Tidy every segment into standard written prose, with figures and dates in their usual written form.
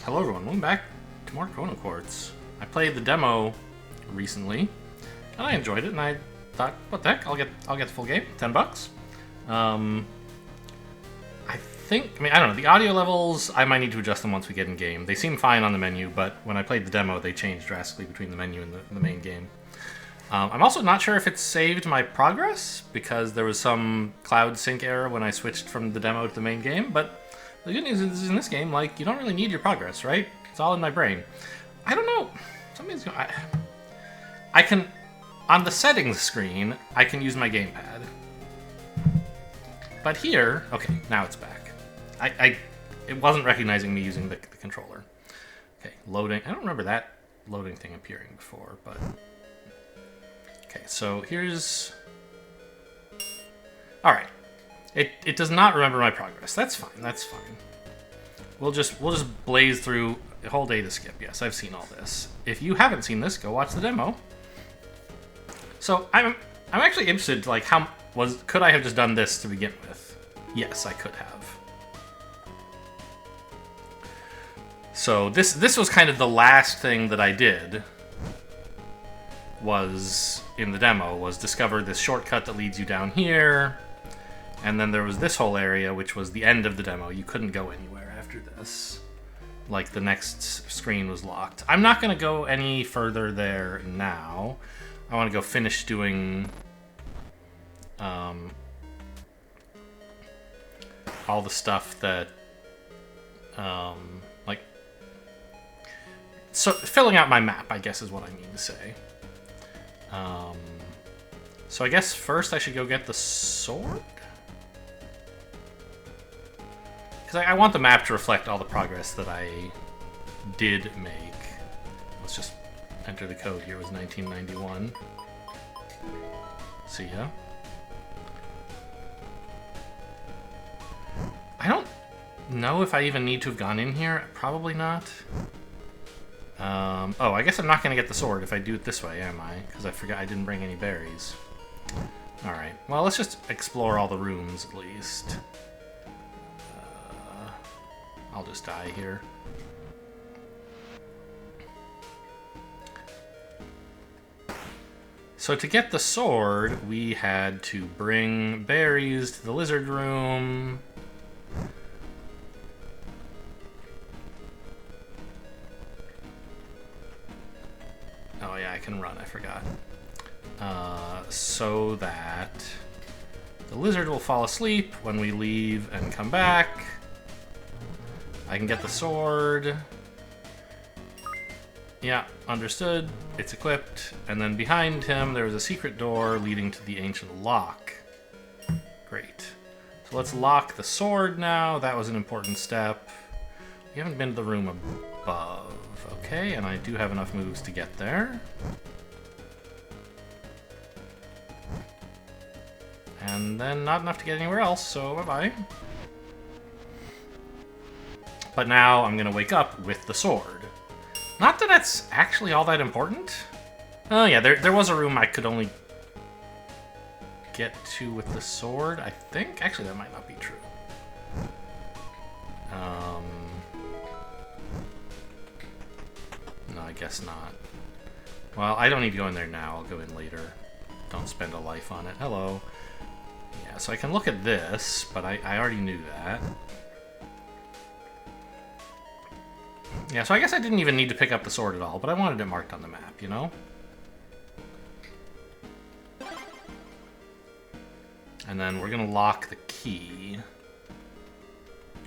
Hello everyone, welcome back to more Chronoquartz. I played the demo recently, and I enjoyed it, and I thought, what the heck, I'll get the full game, $10. I don't know, the audio levels, I might need to adjust them once we get in game. They seem fine on the menu, but when I played the demo, they changed drastically between the menu and the main game. I'm also not sure if it saved my progress, because there was some cloud sync error when I switched from the demo to the main game, but the good news is in this game, like, you don't really need your progress, right? It's all in my brain. I don't know. Something's going. I can, on the settings screen, I can use my gamepad. But here, okay, now it's back. It wasn't recognizing me using the controller. Okay, loading. I don't remember that loading thing appearing before, but okay. So here's. All right. It does not remember my progress. That's fine. That's fine. We'll just blaze through a whole day to skip. Yes, I've seen all this. If you haven't seen this, go watch the demo. So I'm actually interested. Like, could I have just done this to begin with? Yes, I could have. So this was kind of the last thing that I did. Was in the demo was discover this shortcut that leads you down here. And then there was this whole area, which was the end of the demo. You couldn't go anywhere after this. Like, the next screen was locked. I'm not going to go any further there now. I want to go finish doing all the stuff that, like, so filling out my map, I guess is what I mean to say. So I guess first I should go get the sword? Because I want the map to reflect all the progress that I did make. Let's just enter the code here. It was 1991. See ya. I don't know if I even need to have gone in here. Probably not. Oh, I guess I'm not going to get the sword if I do it this way, am I? Because I forgot I didn't bring any berries. Alright, well, let's just explore all the rooms at least. I'll just die here. So to get the sword, we had to bring berries to the lizard room. Oh yeah, I can run, I forgot. So that the lizard will fall asleep when we leave and come back. I can get the sword. Yeah, understood. It's equipped. And then behind him, there was a secret door leading to the ancient lock. Great. So let's lock the sword now. That was an important step. We haven't been to the room above. Okay, and I do have enough moves to get there. And then not enough to get anywhere else, so bye-bye. But now I'm going to wake up with the sword. Not that that's actually all that important. Oh yeah, there was a room I could only get to with the sword, I think. Actually, that might not be true. No, I guess not. Well, I don't need to go in there now. I'll go in later. Don't spend a life on it. Hello. Yeah, so I can look at this, but I already knew that. Yeah, so I guess I didn't even need to pick up the sword at all, but I wanted it marked on the map, you know? And then we're going to lock the key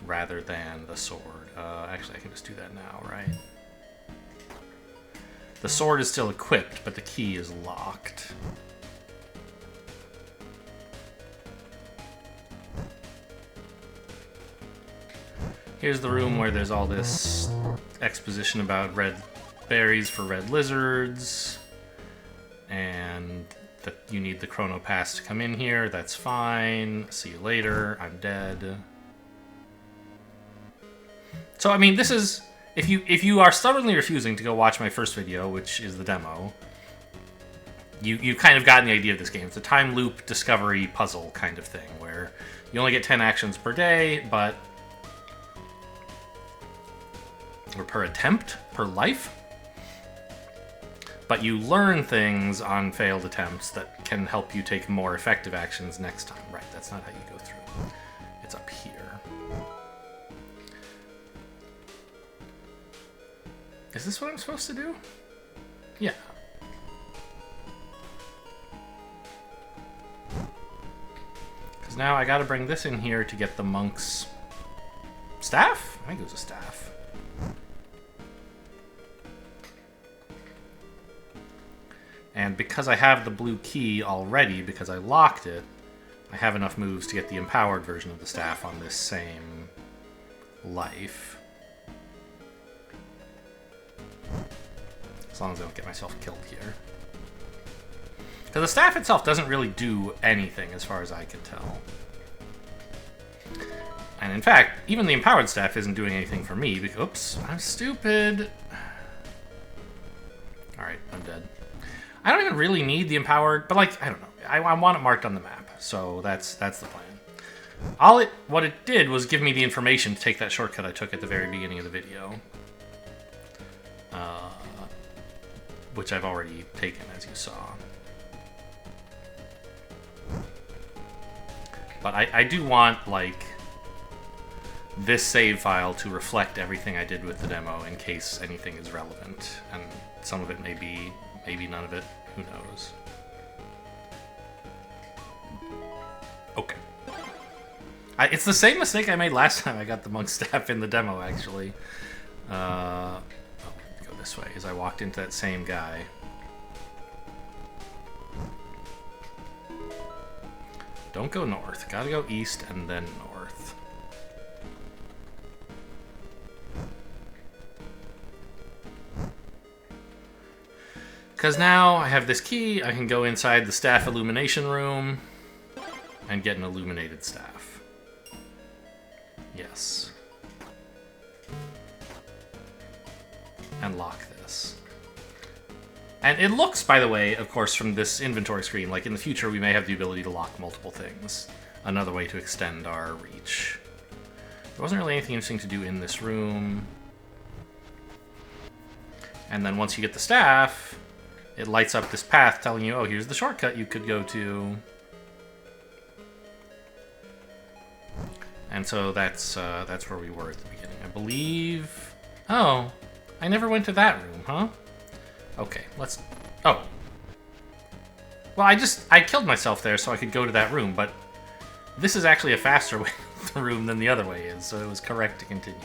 rather than the sword. Actually, I can just do that now, right? The sword is still equipped, but the key is locked. Here's the room where there's all this exposition about red berries for red lizards, and that you need the chrono pass to come in here. That's fine. See you later. I'm dead. So I mean, this is if you are stubbornly refusing to go watch my first video, which is the demo, you've kind of gotten the idea of this game. It's a time loop discovery puzzle kind of thing where you only get 10 actions per day, but or per attempt, per life. But you learn things on failed attempts that can help you take more effective actions next time. Right, that's not how you go through. It's up here. Is this what I'm supposed to do? Yeah. Because now I gotta bring this in here to get the monk's staff? I think it was a staff. And because I have the blue key already, because I locked it, I have enough moves to get the empowered version of the staff on this same life. As long as I don't get myself killed here. Because the staff itself doesn't really do anything as far as I can tell. And in fact, even the empowered staff isn't doing anything for me because, oops, I'm stupid. Alright, I'm dead. I don't even really need the empowered, but like, I don't know. I want it marked on the map, so that's the plan. What it did was give me the information to take that shortcut I took at the very beginning of the video. Which I've already taken, as you saw. But I do want, like, this save file to reflect everything I did with the demo in case anything is relevant. And some of it may be, maybe none of it. Who knows? Okay. It's the same mistake I made last time I got the monk staff in the demo, actually. Go this way, as I walked into that same guy. Don't go north. Gotta go east and then north. Because now I have this key, I can go inside the staff illumination room and get an illuminated staff. Yes. And lock this. And it looks, by the way, of course, from this inventory screen, like in the future we may have the ability to lock multiple things. Another way to extend our reach. There wasn't really anything interesting to do in this room. And then once you get the staff, it lights up this path telling you, oh, here's the shortcut you could go to. And so that's where we were at the beginning. I believe... Oh, I never went to that room, huh? Okay, let's... Oh. Well, I killed myself there so I could go to that room, but this is actually a faster way to the room than the other way is, so it was correct to continue.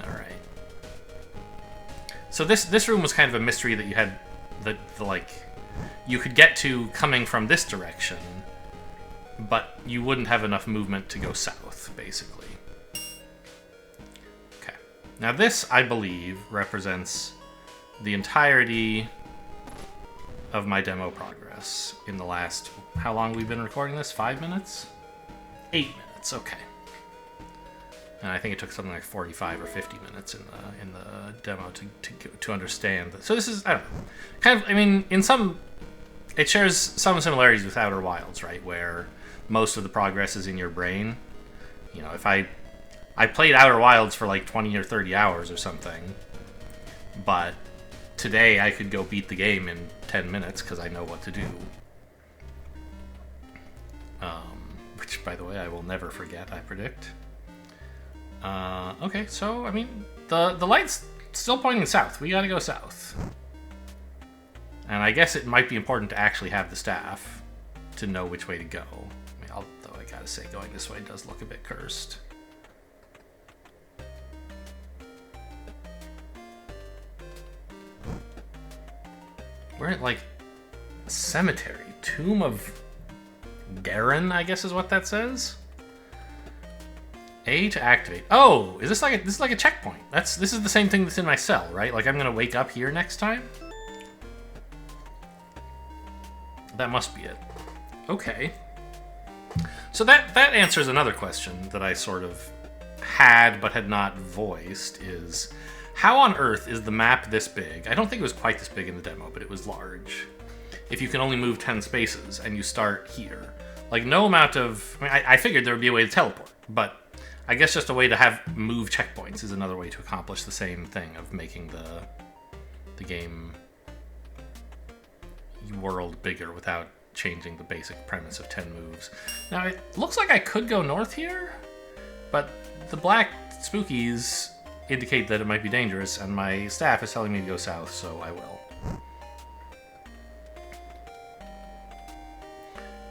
Alright. So this room was kind of a mystery that you had... like, you could get to coming from this direction, but you wouldn't have enough movement to go south, basically. Okay. Now this, I believe, represents the entirety of my demo progress in the last... How long have we been recording this? 5 minutes? 8 minutes, okay. And I think it took something like 45 or 50 minutes in the demo to understand. So this is, I don't know, kind of, I mean, it shares some similarities with Outer Wilds, right? Where most of the progress is in your brain. You know, if I played Outer Wilds for like 20 or 30 hours or something, but today I could go beat the game in 10 minutes because I know what to do. Which, by the way, I will never forget, I predict. Okay, so, I mean, the light's still pointing south. We gotta go south. And I guess it might be important to actually have the staff to know which way to go. I mean, although I gotta say, going this way does look a bit cursed. We're at, like, a cemetery. Tomb of Garen, I guess is what that says? A to activate. Oh, is this like a checkpoint? This is the same thing that's in my cell, right? Like I'm gonna wake up here next time? That must be it. Okay. So that answers another question that I sort of had but had not voiced is how on earth is the map this big? I don't think it was quite this big in the demo, but it was large. If you can only move 10 spaces and you start here. Like no amount of... I mean, I figured there would be a way to teleport, but I guess just a way to have move checkpoints is another way to accomplish the same thing of making the game world bigger without changing the basic premise of 10 moves. Now, it looks like I could go north here, but the black spookies indicate that it might be dangerous, and my staff is telling me to go south, so I will.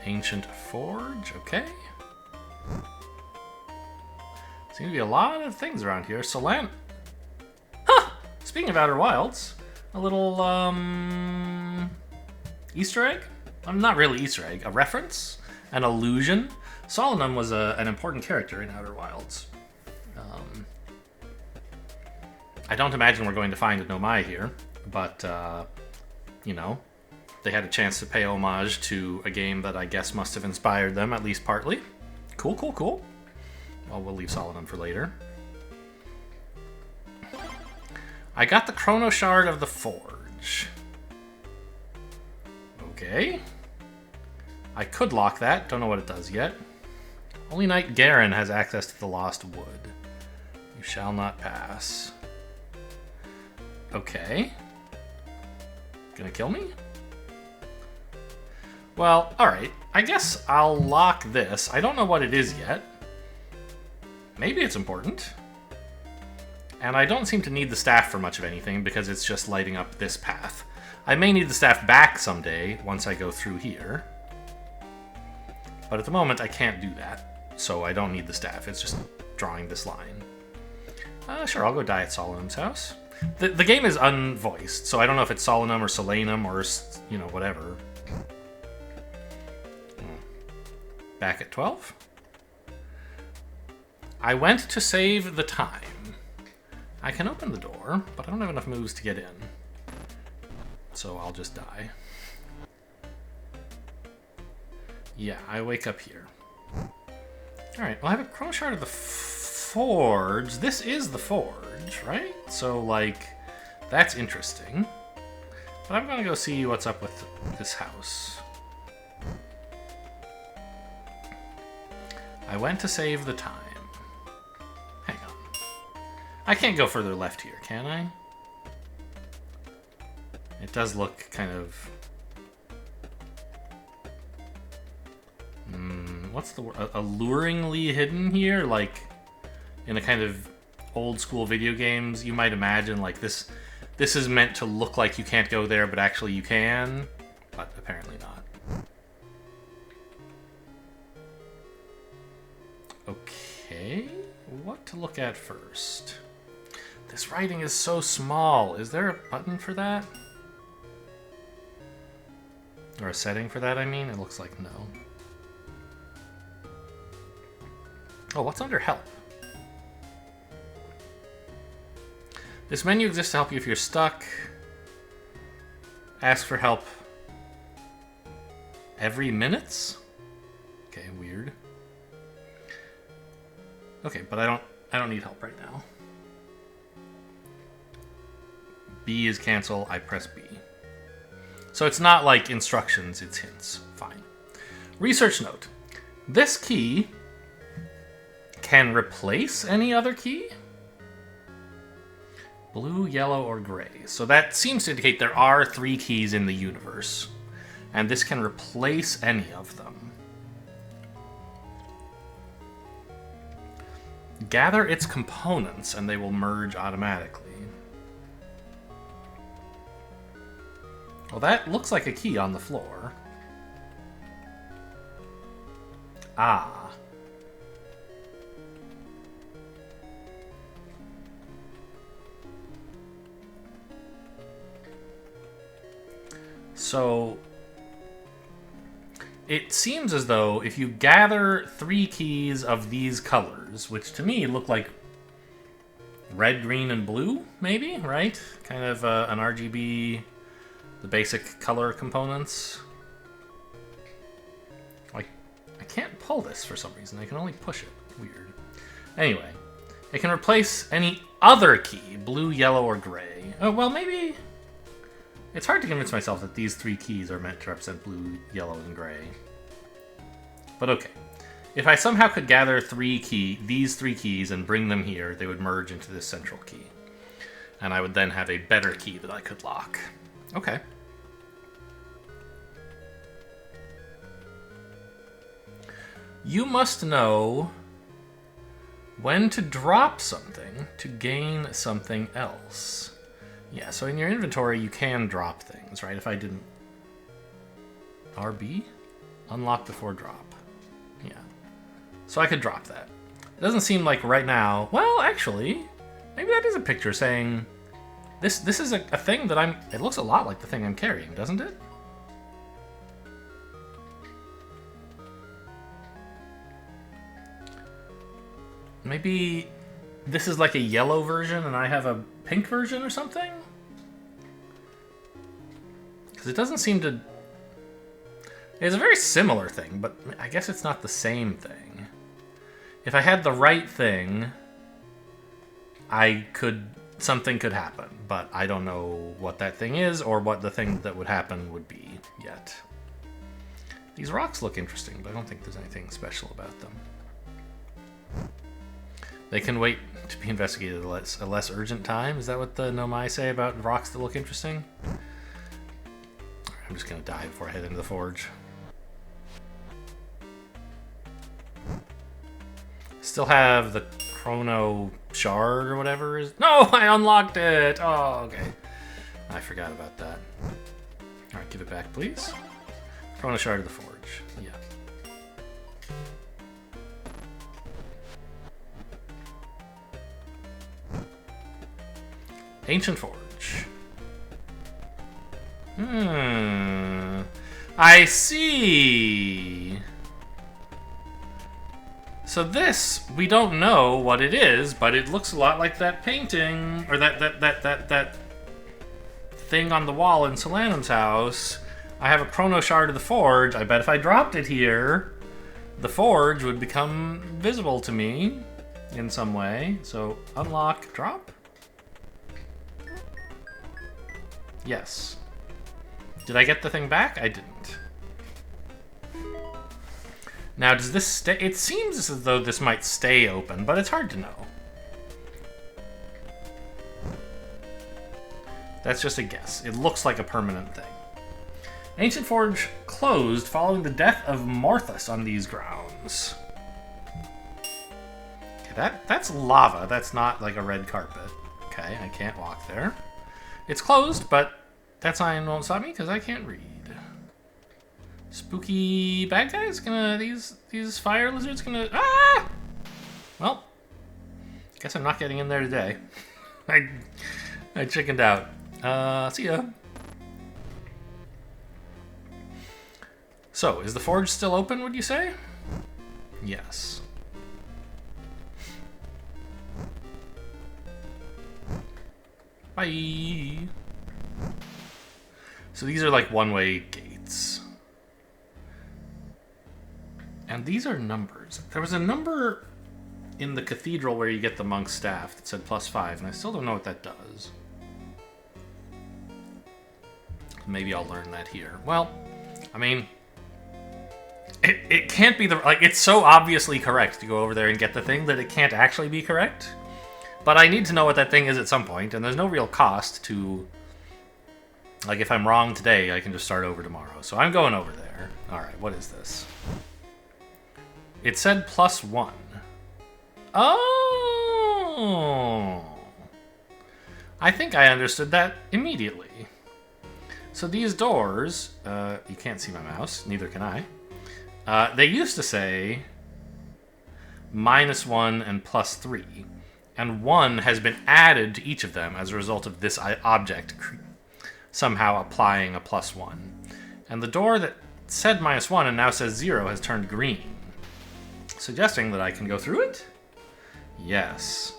Ancient Forge, okay. Seem to be a lot of things around here. Solan... Huh! Speaking of Outer Wilds, a little, Easter egg? Not really Easter egg. A reference? An allusion? Solanum was an important character in Outer Wilds. I don't imagine we're going to find a Nomai here, but, you know, they had a chance to pay homage to a game that I guess must have inspired them, at least partly. Cool, cool, cool. Well, we'll leave Solanum for later. I got the Chrono Shard of the Forge. Okay. I could lock that. Don't know what it does yet. Only Knight Garen has access to the Lost Wood. You shall not pass. Okay. Gonna kill me? Well, alright. I guess I'll lock this. I don't know what it is yet. Maybe it's important. And I don't seem to need the staff for much of anything because it's just lighting up this path. I may need the staff back someday once I go through here. But at the moment I can't do that. So I don't need the staff. It's just drawing this line. Sure, I'll go die at Solanum's house. The game is unvoiced, so I don't know if it's Solanum or Solanum or, you know, whatever. Back at 12. I went to save the time. I can open the door, but I don't have enough moves to get in. So I'll just die. Yeah, I wake up here. Alright, well I have a Chrono Shard of the Forge. This is the Forge, right? So, like, that's interesting. But I'm gonna go see what's up with this house. I went to save the time. Hang on. I can't go further left here, can I? It does look kind of... what's the word? Alluringly hidden here? Like, in a kind of old school video games, you might imagine, like, this is meant to look like you can't go there, but actually you can. But apparently not. Okay, what to look at first? This writing is so small. Is there a button for that? Or a setting for that, I mean? It looks like no. Oh, what's under help? This menu exists to help you if you're stuck. Ask for help every minutes? Okay, weird. Okay, but I don't need help right now. B is cancel, I press B. So it's not like instructions, it's hints. Fine. Research note. This key can replace any other key? Blue, yellow, or gray. So that seems to indicate there are 3 keys in the universe. And this can replace any of them. Gather its components and they will merge automatically. Well, that looks like a key on the floor. Ah. So, it seems as though if you gather 3 keys of these colors, which to me look like red, green, and blue, maybe, right? Kind of an RGB, the basic color components. Like, I can't pull this for some reason. I can only push it. Weird. Anyway, it can replace any other key, blue, yellow, or gray. Oh, well, maybe... It's hard to convince myself that these 3 keys are meant to represent blue, yellow, and gray. But okay. If I somehow could gather these three keys and bring them here, they would merge into this central key. And I would then have a better key that I could lock. Okay. You must know when to drop something to gain something else. Yeah, so in your inventory, you can drop things, right? If I didn't... RB? Unlock before drop. Yeah. So I could drop that. It doesn't seem like right now... Well, actually, maybe that is a picture saying... This is a thing that I'm... It looks a lot like the thing I'm carrying, doesn't it? Maybe this is like a yellow version and I have a pink version or something? Because it doesn't seem to... It's a very similar thing, but I guess it's not the same thing. If I had the right thing, something could happen, but I don't know what that thing is or what the thing that would happen would be yet. These rocks look interesting, but I don't think there's anything special about them. They can wait to be investigated at a less urgent time. Is that what the Nomai say about rocks that look interesting? I'm just going to die before I head into the forge. Still have the Chrono Shard or whatever is... No, I unlocked it! Oh, okay. I forgot about that. Alright, give it back, please. Chrono Shard of the Forge. Yeah. Ancient Forge. I see. So this, we don't know what it is, but it looks a lot like that painting, or that thing on the wall in Solanum's house. I have a Chrono Shard of the Forge. I bet if I dropped it here, the Forge would become visible to me in some way. So, unlock, drop? Yes. Did I get the thing back? I didn't. Now, does this stay? It seems as though this might stay open, but it's hard to know. That's just a guess. It looks like a permanent thing. Ancient Forge closed following the death of Morthus on these grounds. Okay, that's lava. That's not like a red carpet. Okay, I can't walk there. It's closed, but that sign won't stop me because I can't read. Spooky bad guys gonna... These fire lizards gonna... Ah! Well, guess I'm not getting in there today. I chickened out. See ya. So, is the forge still open, would you say? Yes. Bye! So these are like one-way gates. And these are numbers. There was a number in the cathedral where you get the monk's staff that said +5, and I still don't know what that does. Maybe I'll learn that here. Well, I mean... It can't be the... Like, it's so obviously correct to go over there and get the thing that it can't actually be correct. But I need to know what that thing is at some point, and there's no real cost to... Like, if I'm wrong today, I can just start over tomorrow. So I'm going over there. Alright, what is this? It said +1. Oh! I think I understood that immediately. So these doors... you can't see my mouse, neither can I. They used to say -1 and +3, and 1 has been added to each of them as a result of this object somehow applying a +1. And the door that said -1 and now says 0 has turned green, suggesting that I can go through it? Yes.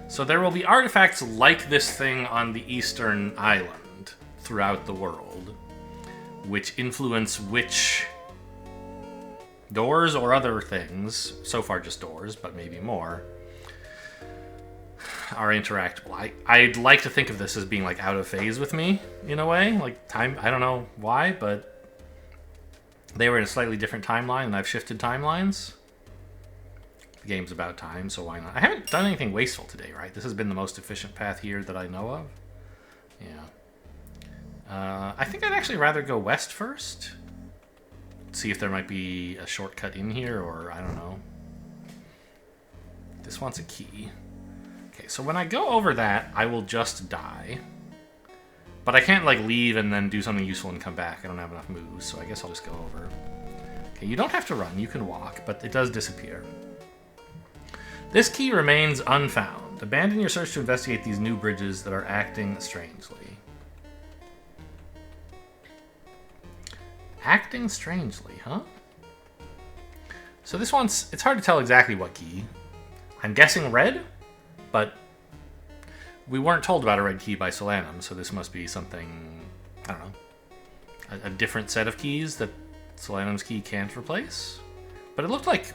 So there will be artifacts like this thing on the Eastern Island throughout the world, which influence which... doors or other things, so far just doors, but maybe more, are interactable. I'd like to think of this as being like out of phase with me, in a way. Like time, I don't know why, but they were in a slightly different timeline and I've shifted timelines. The game's about time, so why not? I haven't done anything wasteful today, right? This has been the most efficient path here that I know of. Yeah. I think I'd actually rather go west first. See if there might be a shortcut in here, or I don't know. This wants a key. Okay, so when I go over that, I will just die. But I can't, like, leave and then do something useful and come back. I don't have enough moves, so I guess I'll just go over. Okay, you don't have to run, you can walk, but it does disappear. This key remains unfound. Abandon your search to investigate these new bridges that are acting strangely. Acting strangely, huh? So this one's... It's hard to tell exactly what key. I'm guessing red, but we weren't told about a red key by Solanum, so this must be something... I don't know. A different set of keys that Solanum's key can't replace? But it looked like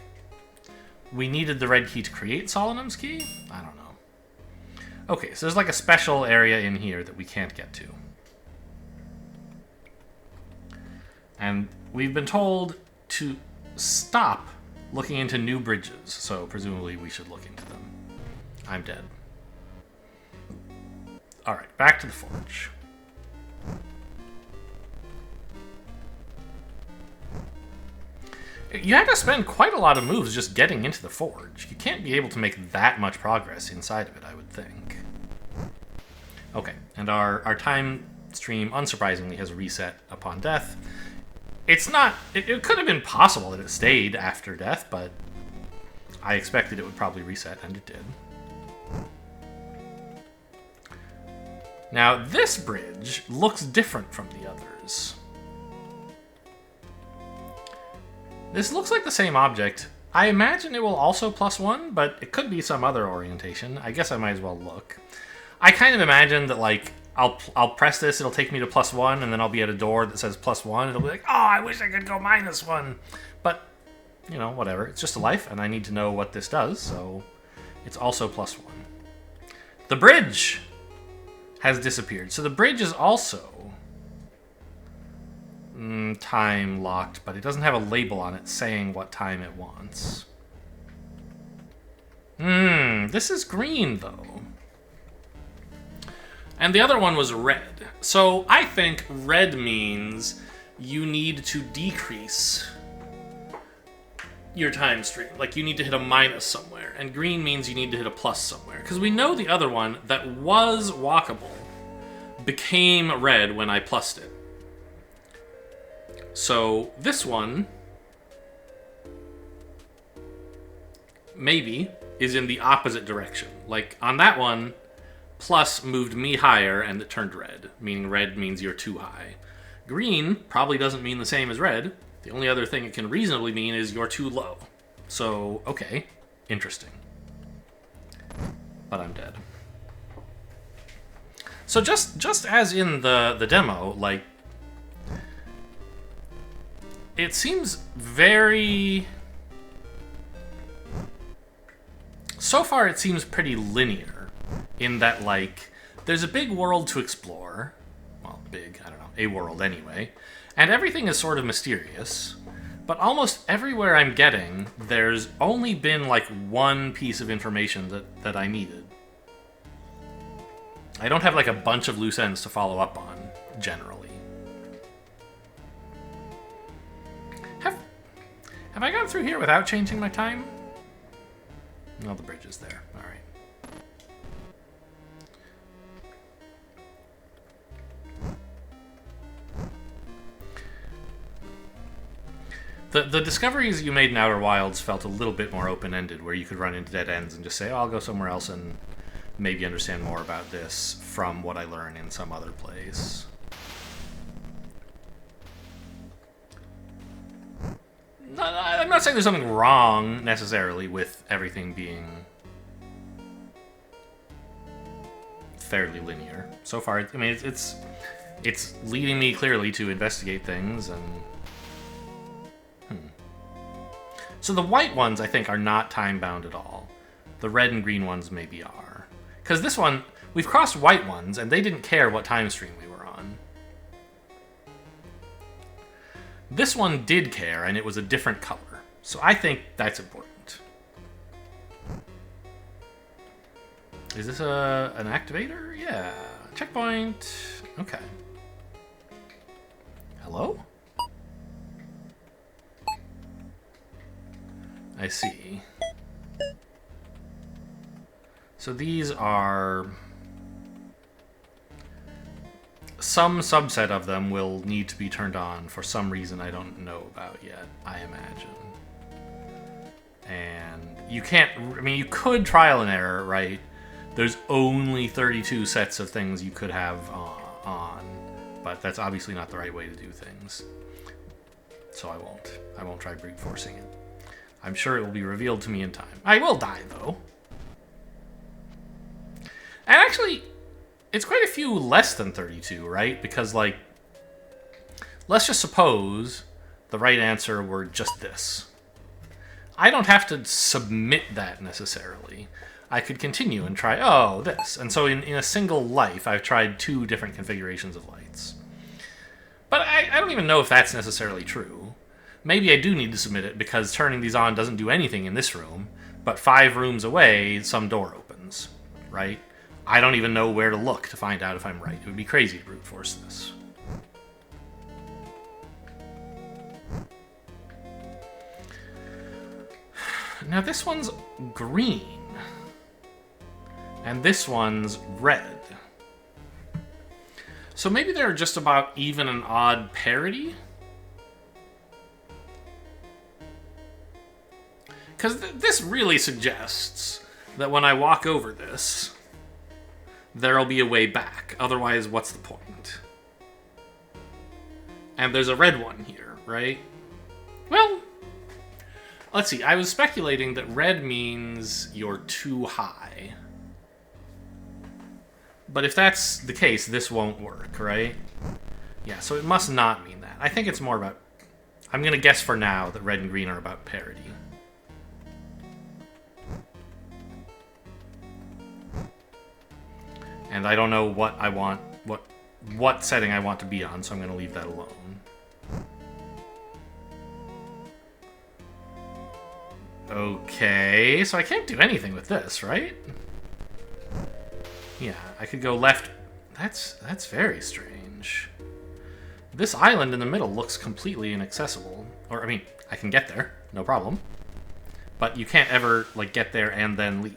we needed the red key to create Solanum's key? I don't know. Okay, so there's like a special area in here that we can't get to. And we've been told to stop looking into new bridges, so presumably we should look into them. I'm dead. Alright, back to the forge. You have to spend quite a lot of moves just getting into the forge. You can't be able to make that much progress inside of it, I would think. Okay, and our time stream, unsurprisingly, has reset upon death. It's not... It could have been possible that it stayed after death, but I expected it would probably reset, and it did. Now, this bridge looks different from the others. This looks like the same object. I imagine it will also +1, but it could be some other orientation. I guess I might as well look. I kind of imagine that, like, I'll press this, it'll take me to +1, and then I'll be at a door that says +1. It'll be like, oh, I wish I could go -1. But, you know, whatever. It's just a life, and I need to know what this does, so it's also +1. The bridge has disappeared. So the bridge is also time locked, but it doesn't have a label on it saying what time it wants. This is green, though. And the other one was red. So I think red means you need to decrease your time stream. Like, you need to hit a minus somewhere. And green means you need to hit a plus somewhere. Because we know the other one that was walkable became red when I plussed it. So this one maybe is in the opposite direction. Like, on that one, plus moved me higher and it turned red, meaning red means you're too high. Green probably doesn't mean the same as red. The only other thing it can reasonably mean is you're too low. So, okay, interesting. But I'm dead. So just as in the demo, like, it seems very... So far it seems pretty linear in that, like, there's a big world to explore. Well, big, I don't know, a world anyway. And everything is sort of mysterious. But almost everywhere I'm getting, there's only been, like, one piece of information that I needed. I don't have, like, a bunch of loose ends to follow up on, generally. Have I gone through here without changing my time? No, the bridge is there. All right. The discoveries you made in Outer Wilds felt a little bit more open-ended, where you could run into dead ends and just say, oh, I'll go somewhere else and maybe understand more about this from what I learn in some other place. No, I'm not saying there's something wrong, necessarily, with everything being fairly linear. So far, I mean, it's leading me clearly to investigate things, and... So the white ones, I think, are not time-bound at all. The red and green ones maybe are. Because this one, we've crossed white ones, and they didn't care what time stream we were on. This one did care, and it was a different color. So I think that's important. Is this an activator? Yeah. Checkpoint. Okay. Hello? I see. So these are... Some subset of them will need to be turned on for some reason I don't know about yet, I imagine. And you can't... I mean, you could trial and error, right? There's only 32 sets of things you could have on, but that's obviously not the right way to do things. So I won't. I won't try brute forcing it. I'm sure it will be revealed to me in time. I will die, though. And actually, it's quite a few less than 32, right? Because, like, let's just suppose the right answer were just this. I don't have to submit that necessarily. I could continue and try, oh, this. And so in a single life, I've tried 2 different configurations of lights. But I don't even know if that's necessarily true. Maybe I do need to submit it because turning these on doesn't do anything in this room, but 5 rooms away, some door opens, right? I don't even know where to look to find out if I'm right. It would be crazy to brute force this. Now this one's green. And this one's red. So maybe they're just about even and odd parity? Because this really suggests that when I walk over this, there'll be a way back. Otherwise, what's the point? And there's a red one here, right? Well, let's see. I was speculating that red means you're too high. But if that's the case, this won't work, right? Yeah, so it must not mean that. I think it's more about... I'm going to guess for now that red and green are about parity. And I don't know what I want, what setting I want to be on, so I'm going to leave that alone. Okay, so I can't do anything with this, right? Yeah, I could go left. That's very strange. This island in the middle looks completely inaccessible. Or, I mean, I can get there, no problem. But you can't ever, like, get there and then leave.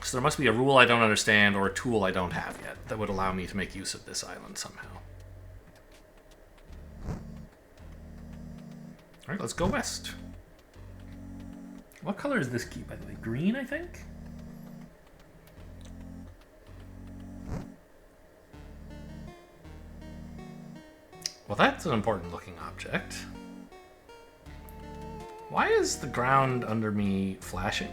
So there must be a rule I don't understand or a tool I don't have yet that would allow me to make use of this island somehow. Alright, let's go west. What color is this key, by the way? Green, I think? Well, that's an important looking object. Why is the ground under me flashing?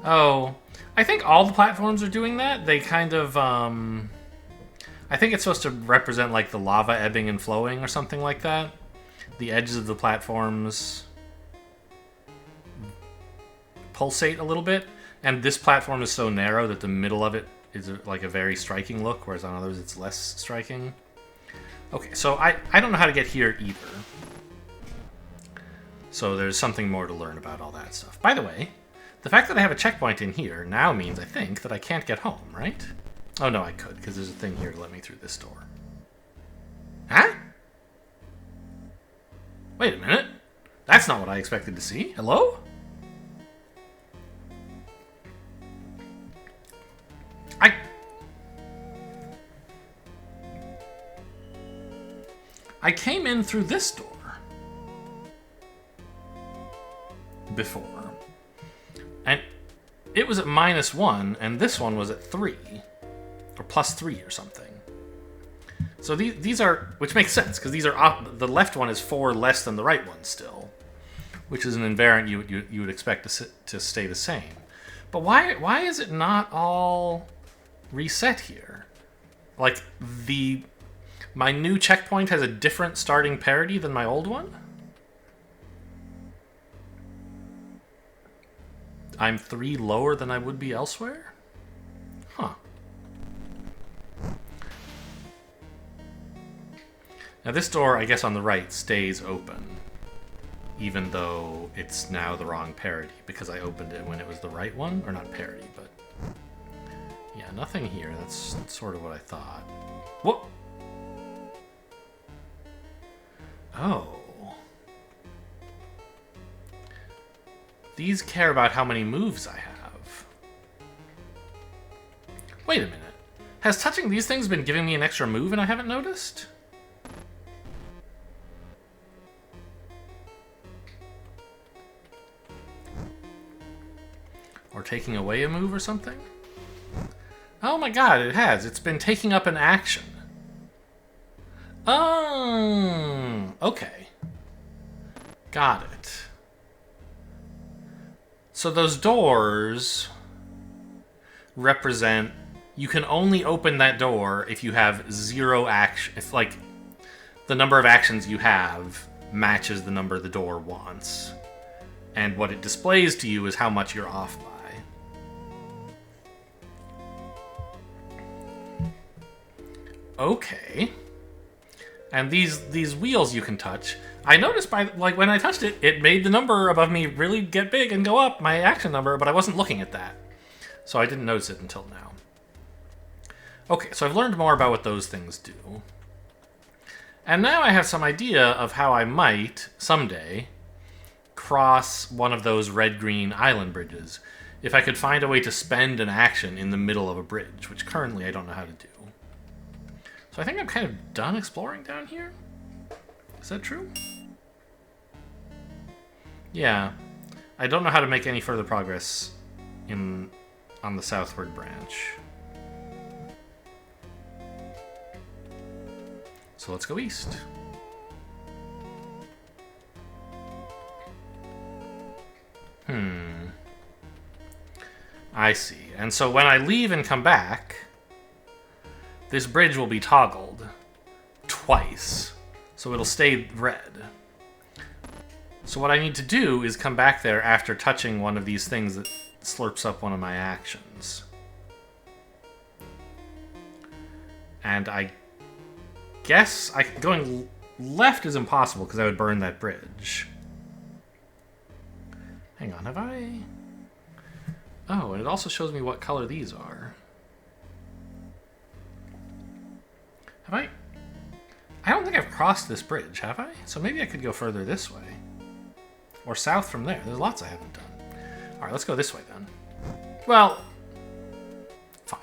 Oh, I think all the platforms are doing that. They kind of, I think it's supposed to represent, like, the lava ebbing and flowing or something like that. The edges of the platforms pulsate a little bit, and this platform is so narrow that the middle of it is, like, a very striking look, whereas on others it's less striking. Okay, so I don't know how to get here either. So there's something more to learn about all that stuff. By the way... The fact that I have a checkpoint in here now means, I think, that I can't get home, right? Oh, no, I could, because there's a thing here to let me through this door. Huh? Wait a minute. That's not what I expected to see. Hello? I came in through this door before. And it was at -1, and this one was at 3. Or +3 or something. So these are... Which makes sense, because these are... The left one is 4 less than the right one still. Which is an invariant you would expect to stay the same. But why is it not all reset here? Like, my new checkpoint has a different starting parity than my old one? I'm 3 lower than I would be elsewhere? Huh. Now this door, I guess on the right, stays open. even though it's now the wrong parody because I opened it when it was the right one. Or not parody, but... yeah, nothing here. That's sort of what I thought. Whoa! Oh. These care about how many moves I have. Wait a minute. Has touching these things been giving me an extra move and I haven't noticed? Or taking away a move or something? Oh my god, it has. It's been taking up an action. Oh, okay. Got it. So those doors represent... you can only open that door if you have 0 action. If, like, the number of actions you have matches the number the door wants. And what it displays to you is how much you're off by. Okay. And these wheels you can touch. I noticed like when I touched it, it made the number above me really get big and go up, my action number, but I wasn't looking at that. So I didn't notice it until now. Okay, so I've learned more about what those things do. And now I have some idea of how I might, someday, cross one of those red-green island bridges if I could find a way to spend an action in the middle of a bridge, which currently I don't know how to do. So I think I'm kind of done exploring down here. Is that true? Yeah. I don't know how to make any further progress on the southward branch. So let's go east. I see. And so when I leave and come back, this bridge will be toggled twice. So it'll stay red. So what I need to do is come back there after touching one of these things that slurps up one of my actions. And I guess going left is impossible because I would burn that bridge. Hang on, have I... oh, and it also shows me what color these are. Have I... I don't think I've crossed this bridge, have I? So maybe I could go further this way. Or south from there. There's lots I haven't done. Alright, let's go this way then. Well... fine.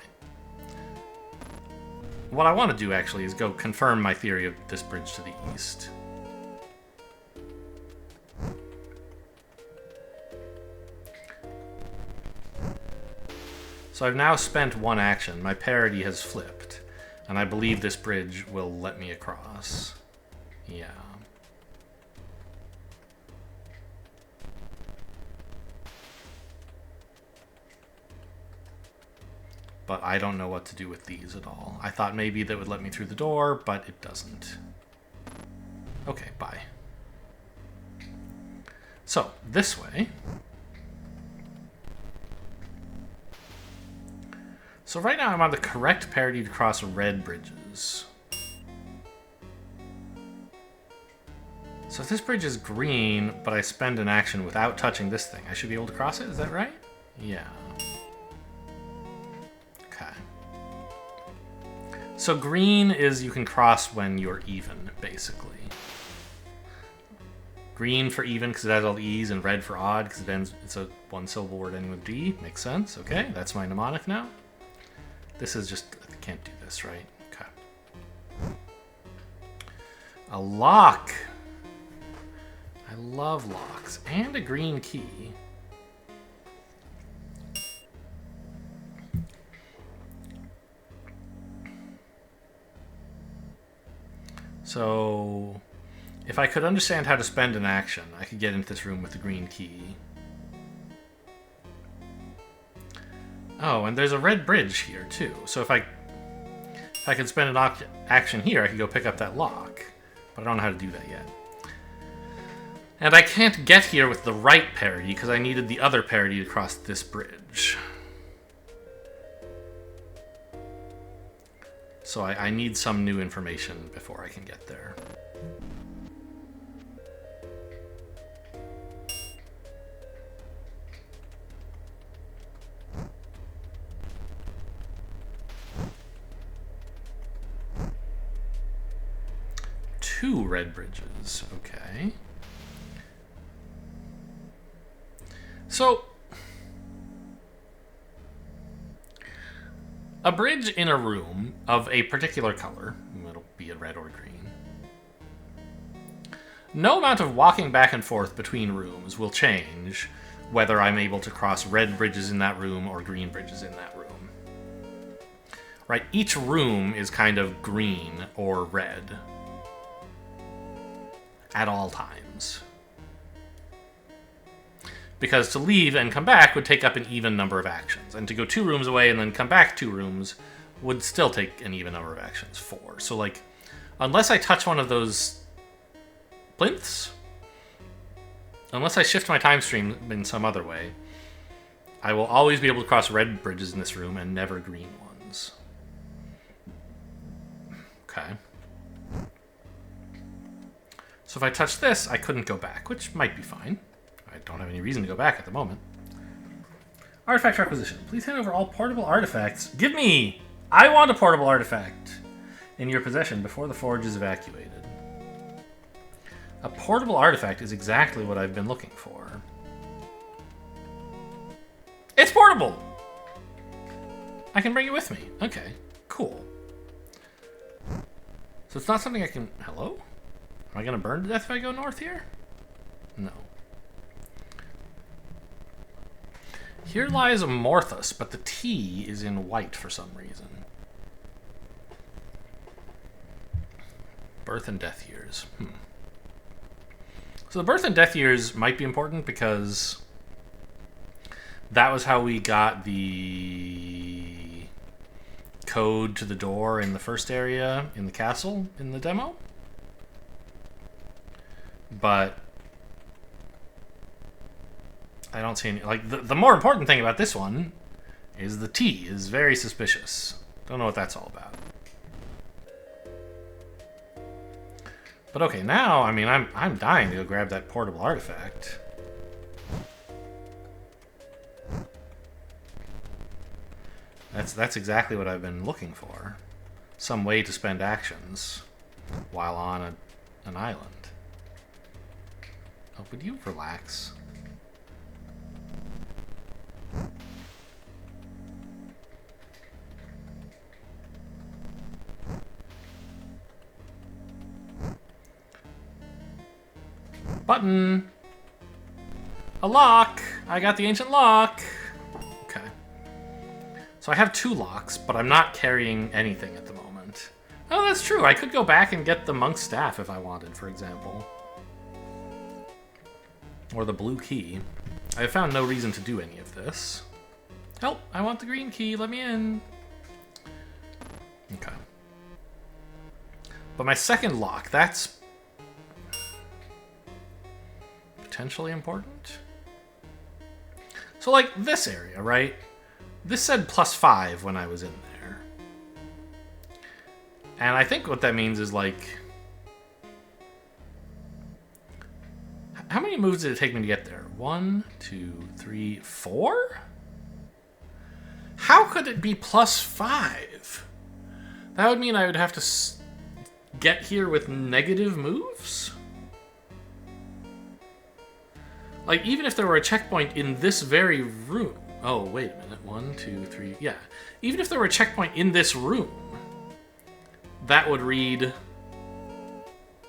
What I want to do, actually, is go confirm my theory of this bridge to the east. So I've now spent one action. My parity has flipped. And I believe this bridge will let me across. Yeah. But I don't know what to do with these at all. I thought maybe that would let me through the door, but it doesn't. Okay, bye. So, this way. So right now I'm on the correct parity to cross red bridges. So if this bridge is green, but I spend an action without touching this thing, I should be able to cross it, is that right? Yeah. Okay. So green is you can cross when you're even, basically. Green for even because it has all the E's, and red for odd because it's a one-syllable word ending with D. Makes sense. Okay, that's my mnemonic now. This is just... I can't do this, right? Okay. A lock! I love locks. And a green key. So... if I could understand how to spend an action, I could get into this room with the green key. Oh, and there's a red bridge here, too. So if I could spend an action here, I could go pick up that lock. But I don't know how to do that yet. And I can't get here with the right parity, because I needed the other parity to cross this bridge. So I need some new information before I can get there. 2 red bridges. Okay. So, a bridge in a room of a particular color, it'll be a red or green, no amount of walking back and forth between rooms will change whether I'm able to cross red bridges in that room or green bridges in that room. Right? Each room is kind of green or red at all times. Because to leave and come back would take up an even number of actions. And to go 2 rooms away and then come back 2 rooms would still take an even number of actions, 4. So, like, unless I touch one of those plinths, unless I shift my time stream in some other way, I will always be able to cross red bridges in this room and never green ones. Okay. So if I touch this, I couldn't go back, which might be fine. I don't have any reason to go back at the moment. Artifact requisition. Please hand over all portable artifacts. Give me! I want a portable artifact in your possession before the forge is evacuated. A portable artifact is exactly what I've been looking for. It's portable! I can bring it with me. Okay, cool. So it's not something I can... Hello? Am I going to burn to death if I go north here? No. Here lies Amorthus, but the T is in white for some reason. Birth and death years. So the birth and death years might be important because that was how we got the code to the door in the first area in the castle in the demo. But I don't see any... Like, the more important thing about this one is the T is very suspicious. Don't know what that's all about. But okay, now, I mean, I'm dying to go grab that portable artifact. That's exactly what I've been looking for. Some way to spend actions while on an island. Oh, would you relax? Button! A lock! I got the ancient lock! Okay. So I have 2 locks, but I'm not carrying anything at the moment. Oh, that's true. I could go back and get the monk's staff if I wanted, for example. Or the blue key. I have found no reason to do any of this. Help! I want the green key. Let me in. Okay. But my second lock, that's potentially important. So, like, this area, right? This said +5 when I was in there. And I think what that means is, like... How many moves did it take me to get there? 1, 2, 3, 4? How could it be +5? That would mean I would have to get here with negative moves? Like, even if there were a checkpoint in this very room... Oh, wait a minute. 1, 2, 3... Yeah. Even if there were a checkpoint in this room, that would read...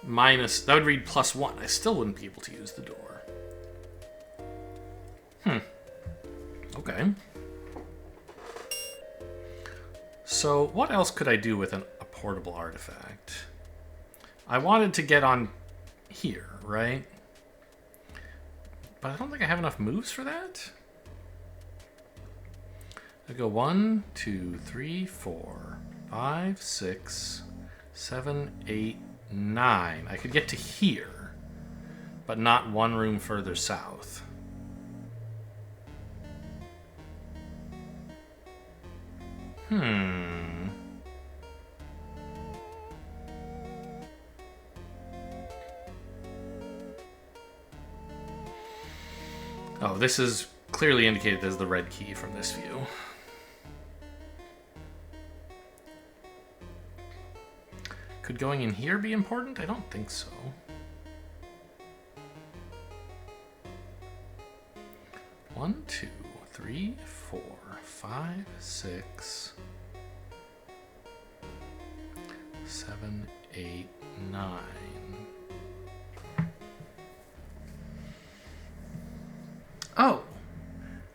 That would read +1. I still wouldn't be able to use the door. Okay. So, what else could I do with a portable artifact? I wanted to get on here, right? But I don't think I have enough moves for that. I go 1, 2, 3, 4, 5, 6, 7, 8, 9. I could get to here, but not 1 room further south. Oh, this is clearly indicated as the red key from this view. Could going in here be important? I don't think so. One, two, three, 4, 5, 6, 7, 8, 9. Oh,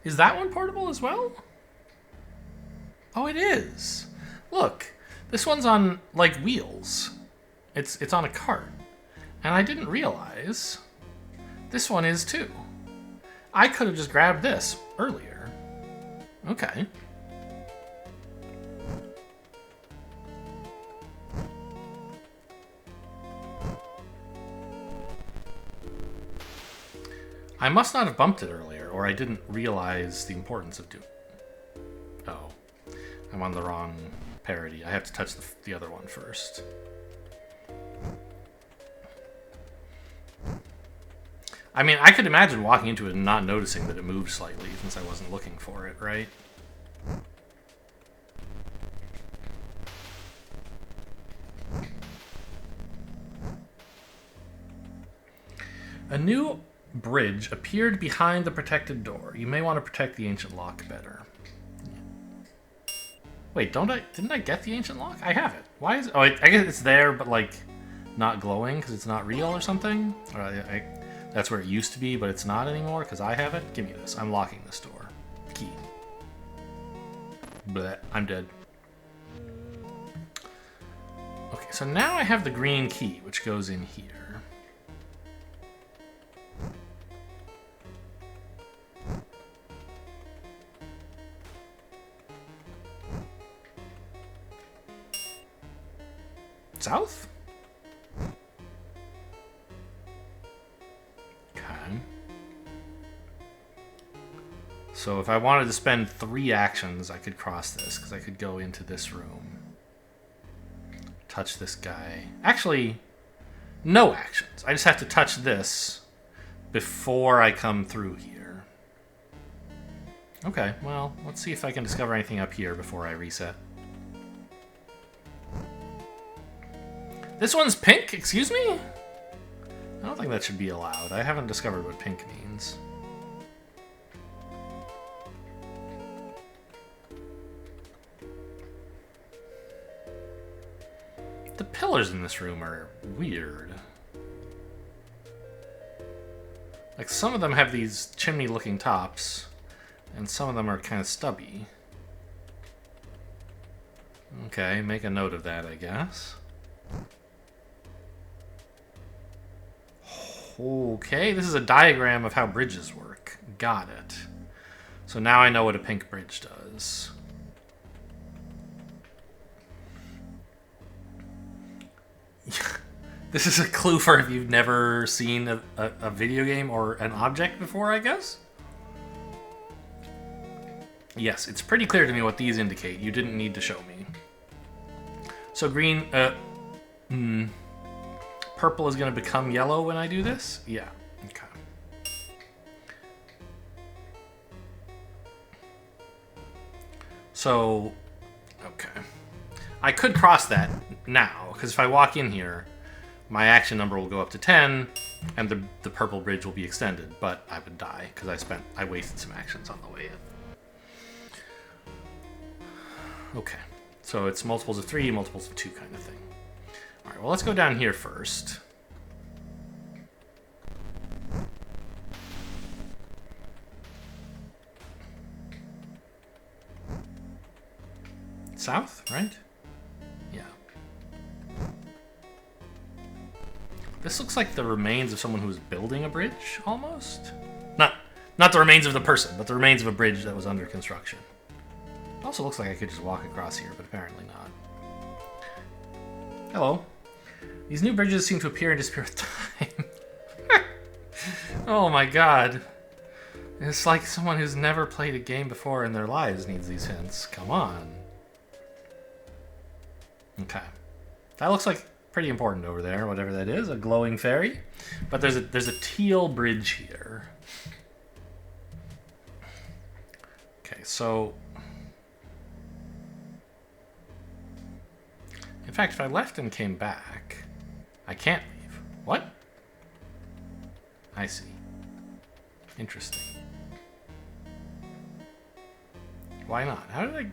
is that one portable as well? Oh, it is. Look, this one's on like wheels. It's on a cart, and I didn't realize this one is too. I could have just grabbed this earlier. Okay. I must not have bumped it earlier, or I didn't realize the importance of doing it. Oh, I'm on the wrong parody. I have to touch the other one first. I mean, I could imagine walking into it and not noticing that it moved slightly since I wasn't looking for it, right? A new bridge appeared behind the protected door. You may want to protect the ancient lock better. Wait, didn't I get the ancient lock? I have it. Why is it? Oh, I guess it's there, but like not glowing because it's not real or something. Or that's where it used to be, but it's not anymore because I have it. Give me this. I'm locking this door. Key. Bleh, I'm dead. Okay, so now I have the green key, which goes in here. South? Okay. So if I wanted to spend 3 actions, I could cross this, because I could go into this room. Touch this guy. Actually, no actions. I just have to touch this before I come through here. Okay, well, let's see if I can discover anything up here before I reset. This one's pink? Excuse me? I don't think that should be allowed. I haven't discovered what pink means. The pillars in this room are weird. Like, some of them have these chimney-looking tops, and some of them are kind of stubby. Okay, make a note of that, I guess. Okay, this is a diagram of how bridges work. Got it. So now I know what a pink bridge does. This is a clue for if you've never seen a video game or an object before, I guess? Yes, it's pretty clear to me what these indicate. You didn't need to show me. So green, purple is going to become yellow when I do this? Yeah, okay. So, okay. I could cross that now, because if I walk in here, my action number will go up to 10, and the purple bridge will be extended, but I would die, because I wasted some actions on the way in. Okay, so it's multiples of 3, multiples of 2 kind of thing. Alright, well, let's go down here first. South, right? Yeah. This looks like the remains of someone who was building a bridge, almost. Not the remains of the person, but the remains of a bridge that was under construction. It also looks like I could just walk across here, but apparently not. Hello. These new bridges seem to appear and disappear with time. Oh my god. It's like someone who's never played a game before in their lives needs these hints. Come on. Okay. That looks like pretty important over there, whatever that is. A glowing fairy. But there's a teal bridge here. Okay, so fact, if I left and came back, I can't leave. What? I see. Interesting. Why not? How did I...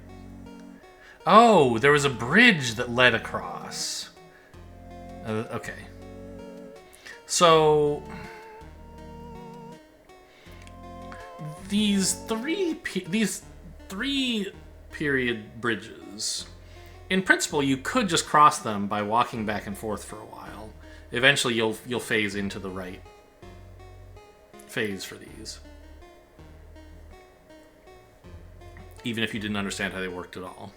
Oh, there was a bridge that led across. Okay. So... These three period bridges, in principle, you could just cross them by walking back and forth for a while. Eventually, you'll phase into the right phase for these, even if you didn't understand how they worked at all.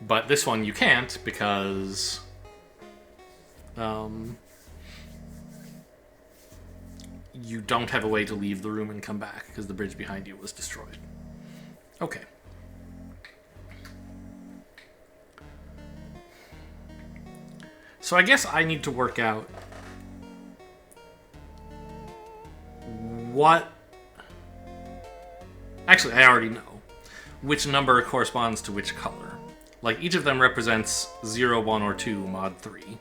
But this one you can't because you don't have a way to leave the room and come back because the bridge behind you was destroyed. Okay. So I guess I need to work out what... Actually, I already know which number corresponds to which color. Like, each of them represents 0, 1, or 2 mod 3.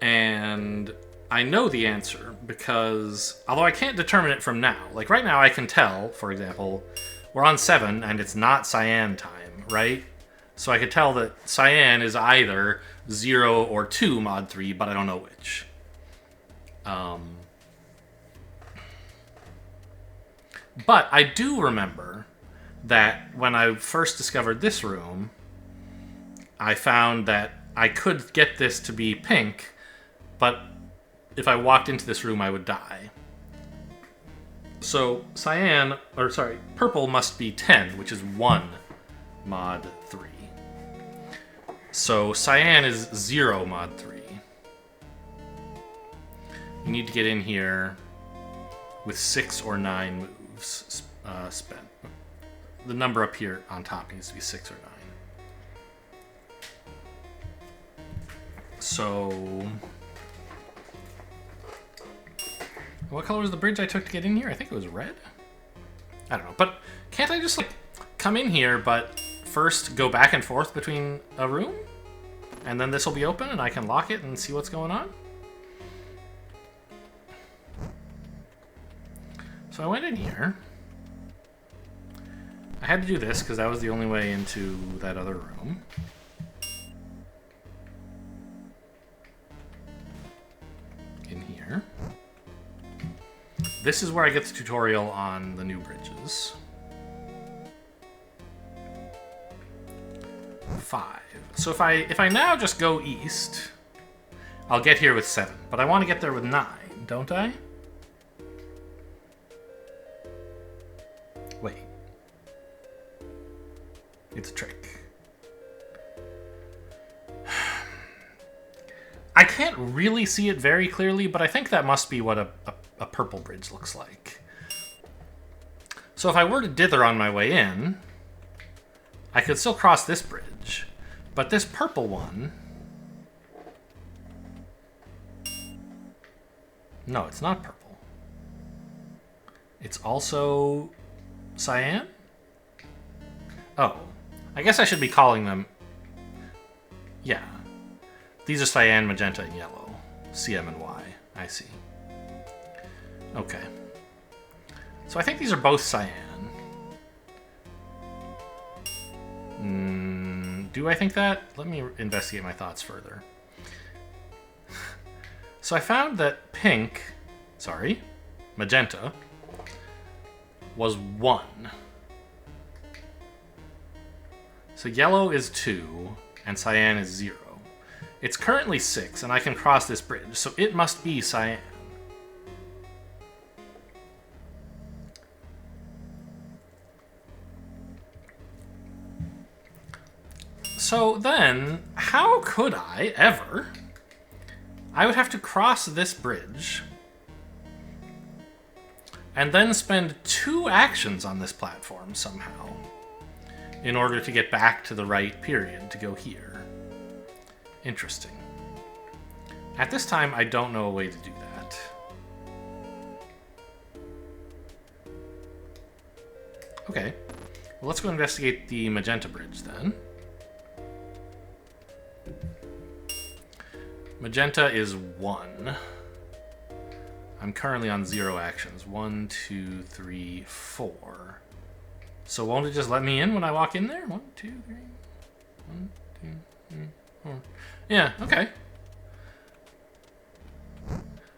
And I know the answer because, although I can't determine it from now, like right now I can tell, for example, we're on 7 and it's not cyan time, right? So I could tell that cyan is either 0 or 2 mod 3, but I don't know which. But I do remember that when I first discovered this room, I found that I could get this to be pink, but if I walked into this room, I would die. So purple must be 10, which is 1 mod 3. So cyan is 0 mod 3. You need to get in here with 6 or 9 moves spent. The number up here on top needs to be 6 or 9. So... What color was the bridge I took to get in here? I think it was red? I don't know. But can't I just, like, come in here, but first go back and forth between a room? And then this will be open and I can lock it and see what's going on? So I went in here. I had to do this because that was the only way into that other room. In here. This is where I get the tutorial on the new bridges. 5. So if I now just go east, I'll get here with 7. But I want to get there with 9, don't I? Wait. It's a trick. I can't really see it very clearly, but I think that must be what a purple bridge looks like. So if I were to dither on my way in, I could still cross this bridge, but this purple one... No, it's not purple. It's also cyan? Oh, I guess I should be calling them... Yeah. These are cyan, magenta, and yellow. CM and Y. I see. Okay. So I think these are both cyan. Do I think that? Let me investigate my thoughts further. So I found that magenta, was 1. So yellow is 2, and cyan is 0. It's currently 6, and I can cross this bridge, so it must be cyan. So then, how could I ever... I would have to cross this bridge and then spend 2 actions on this platform somehow in order to get back to the right period to go here. Interesting. At this time, I don't know a way to do that. Okay. Well, let's go investigate the magenta bridge then. Magenta is 1. I'm currently on 0 actions. 1, 2, 3, 4. So won't it just let me in when I walk in there? 1, 2, 3. 1, 2, 3, 4. Yeah, okay.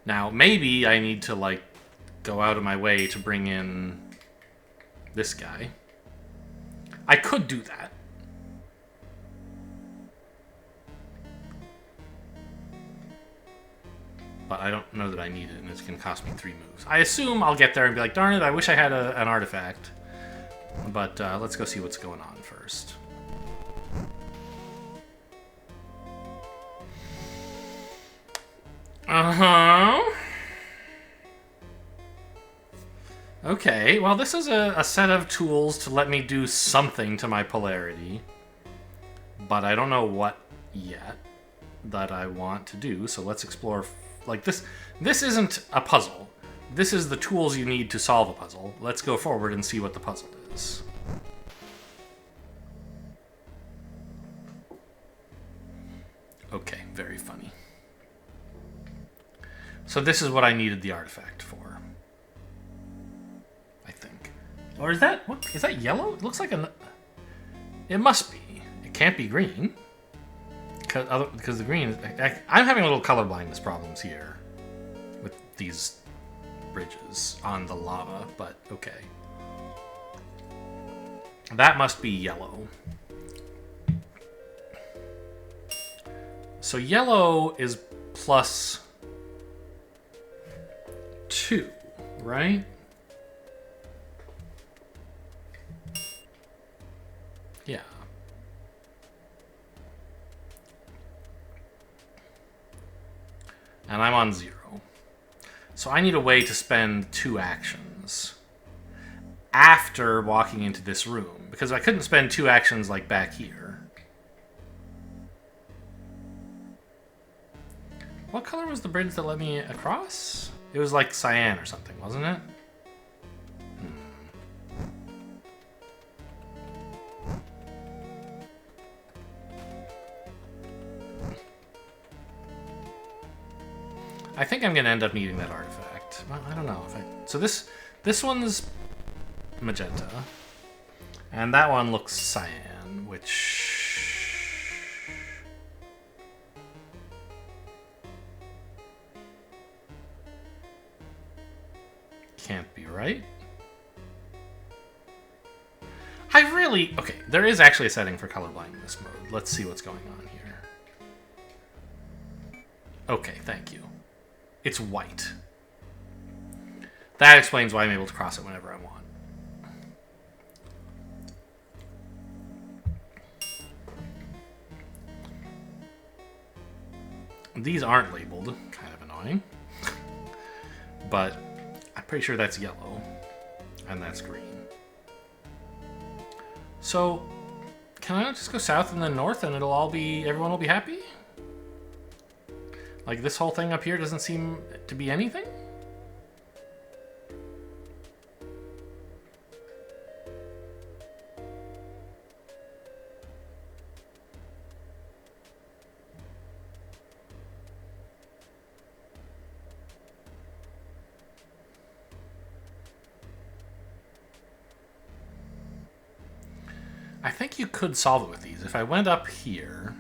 Now, maybe I need to, like, go out of my way to bring in this guy. I could do that. But I don't know that I need it, and it's going to cost me 3 moves. I assume I'll get there and be like, darn it, I wish I had an artifact. But let's go see what's going on first. Uh-huh. Okay, well, this is a set of tools to let me do something to my polarity. But I don't know what yet that I want to do, so let's explore. Like, this isn't a puzzle. This is the tools you need to solve a puzzle. Let's go forward and see what the puzzle is. Okay, very funny. So this is what I needed the artifact for. I think. Or is that... What, is that yellow? It looks like a... It must be. It can't be green. Because the green... I'm having a little color blindness problems here. With these bridges on the lava, but okay. That must be yellow. So yellow is plus 2, right? Yeah. And I'm on 0. So I need a way to spend 2 actions after walking into this room, because I couldn't spend 2 actions like back here. What color was the bridge that led me across? It was like cyan or something, wasn't it? I think I'm going to end up needing that artifact. Well, I don't know. So this one's magenta. And that one looks cyan, which... can't be right. I really... Okay, there is actually a setting for colorblindness mode. Let's see what's going on here. Okay, thank you. It's white. That explains why I'm able to cross it whenever I want. These aren't labeled. Kind of annoying. But I'm pretty sure that's yellow. And that's green. So, can I not just go south and then north and it'll all be... everyone will be happy? Like, this whole thing up here doesn't seem to be anything? I think you could solve it with these. If I went up here...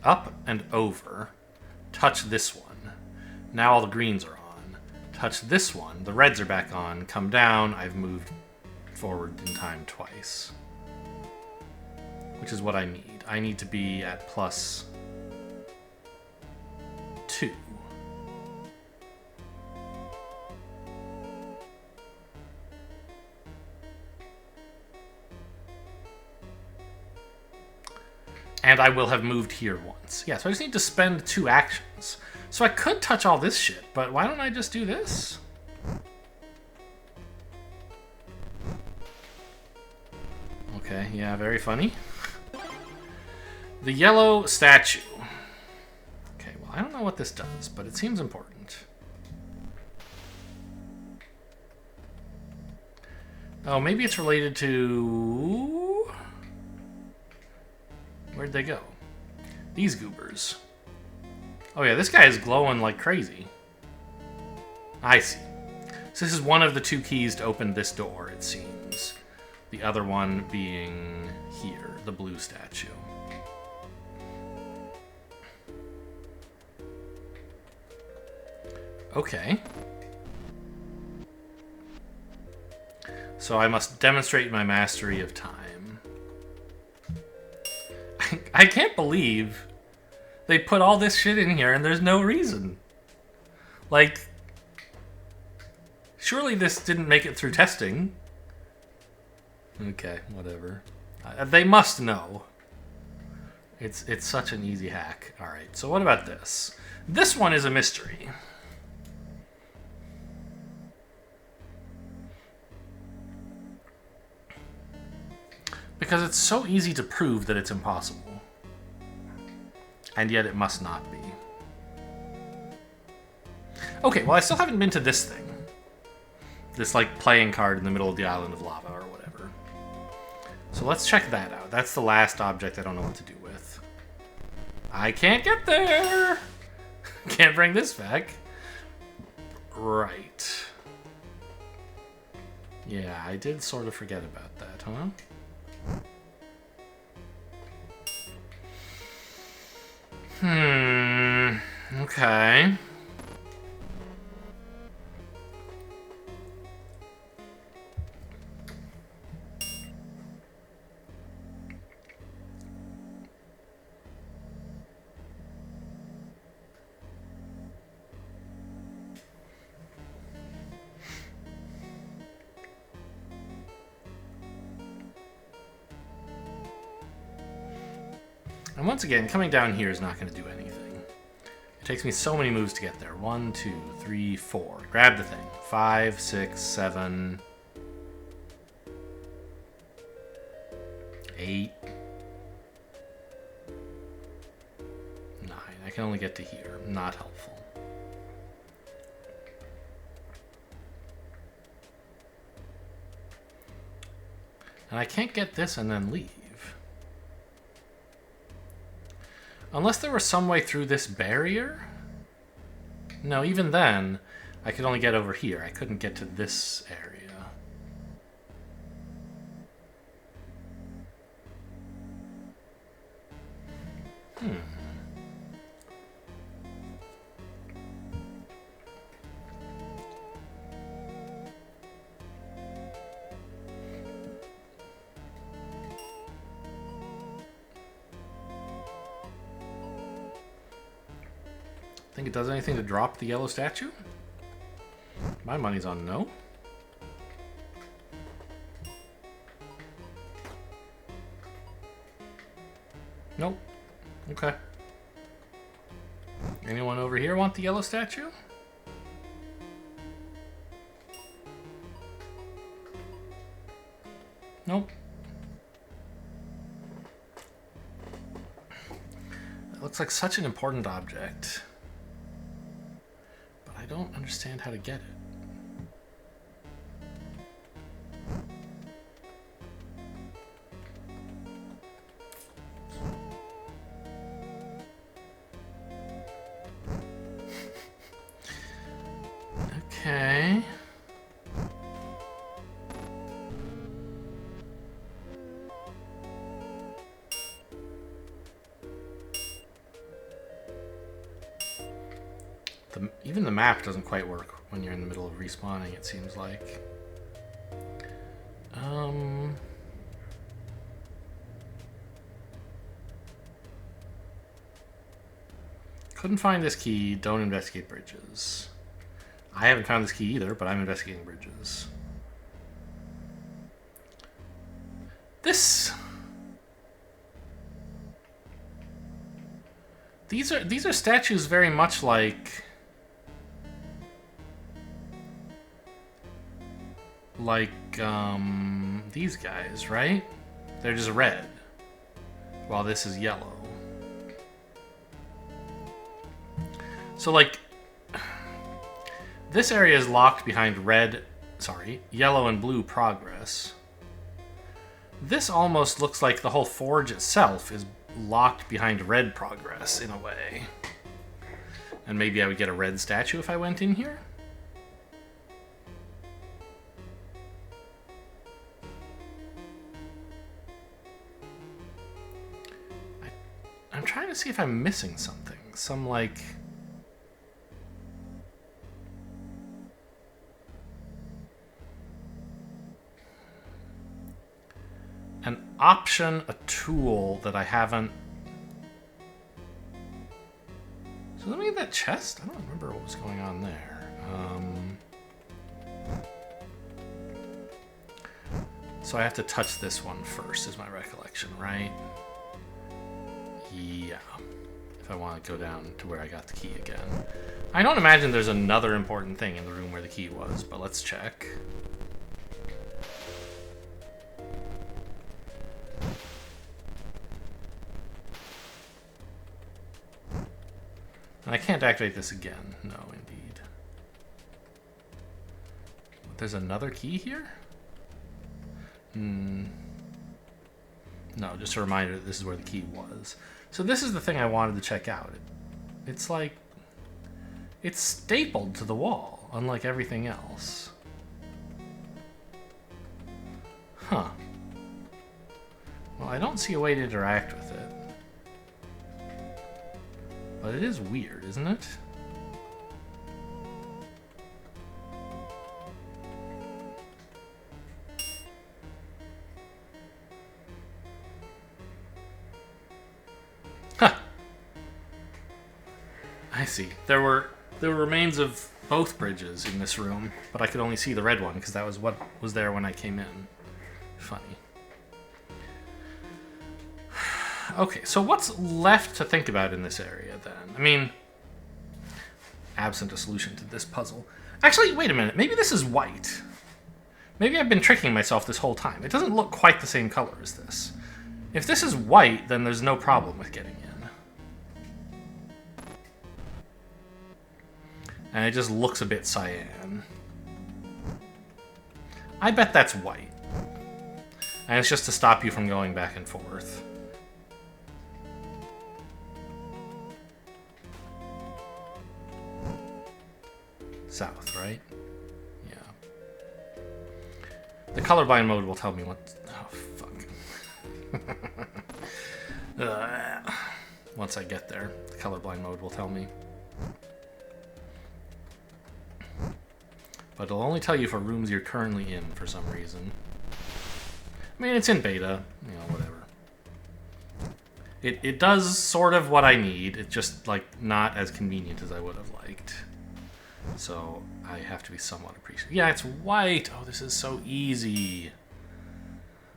up and over, touch this one. Now all the greens are on. Touch this one, the reds are back on. Come down, I've moved forward in time twice. Which is what I need. I need to be at plus 2. And I will have moved here once. Yeah, so I just need to spend 2 actions. So I could touch all this shit, but why don't I just do this? Okay, yeah, very funny. The yellow statue. Okay, well, I don't know what this does, but it seems important. Oh, maybe it's related to... Where'd they go? These goobers. Oh yeah, this guy is glowing like crazy. I see. So this is one of the 2 keys to open this door, it seems. The other one being here, the blue statue. Okay. So I must demonstrate my mastery of time. I can't believe they put all this shit in here and there's no reason. Like, surely this didn't make it through testing. Okay, whatever. They must know. It's such an easy hack. Alright, so what about this? This one is a mystery. Because it's so easy to prove that it's impossible. And yet it must not be. Okay, well I still haven't been to this thing. This, like, playing card in the middle of the island of lava or whatever. So let's check that out. That's the last object I don't know what to do with. I can't get there! Can't bring this back. Right. Yeah, I did sort of forget about that, huh? Okay. And once again, coming down here is not going to do anything. It takes me so many moves to get there. 1, 2, 3, 4. Grab the thing. 5, 6, 7, 8, 9. I can only get to here. Not helpful. And I can't get this and then leave. Unless there was some way through this barrier? No, even then, I could only get over here. I couldn't get to this area. Think it does anything to drop the yellow statue? My money's on no. Nope. Okay. Anyone over here want the yellow statue? Nope. That looks like such an important object. But I don't understand how to get it. Okay. Even the map doesn't quite work when you're in the middle of respawning, it seems like. Couldn't find this key. Don't investigate bridges. I haven't found this key either, but I'm investigating bridges. These are statues very much like these guys, right? They're just red, while this is yellow. So like, this area is locked behind red sorry, yellow and blue progress. This almost looks like the whole forge itself is locked behind red progress in a way. And maybe I would get a red statue if I went in here? I'm trying to see if I'm missing something. Some, like... an option, a tool that I haven't... So let me get that chest? I don't remember what was going on there. So I have to touch this one first, is my recollection, right? Yeah. If I want to go down to where I got the key again. I don't imagine there's another important thing in the room where the key was, but let's check. And I can't activate this again. No, indeed. There's another key here? No, just a reminder that this is where the key was. So this is the thing I wanted to check out. It's like... it's stapled to the wall, unlike everything else. Huh. Well, I don't see a way to interact with it. But it is weird, isn't it? Huh. I see. There were remains of both bridges in this room, but I could only see the red one because that was what was there when I came in. Funny. Okay, so what's left to think about in this area, then? I mean, absent a solution to this puzzle. Actually, wait a minute. Maybe this is white. Maybe I've been tricking myself this whole time. It doesn't look quite the same color as this. If this is white, then there's no problem with getting in. And it just looks a bit cyan. I bet that's white. And it's just to stop you from going back and forth. South, right? Yeah. The colorblind mode will tell me what... oh, fuck. Once I get there, the colorblind mode will tell me. But it'll only tell you for rooms you're currently in for some reason. I mean, it's in beta, you know, whatever. It does sort of what I need. It's just, like, not as convenient as I would have liked. So I have to be somewhat appreciative. Yeah, it's white. Oh, this is so easy.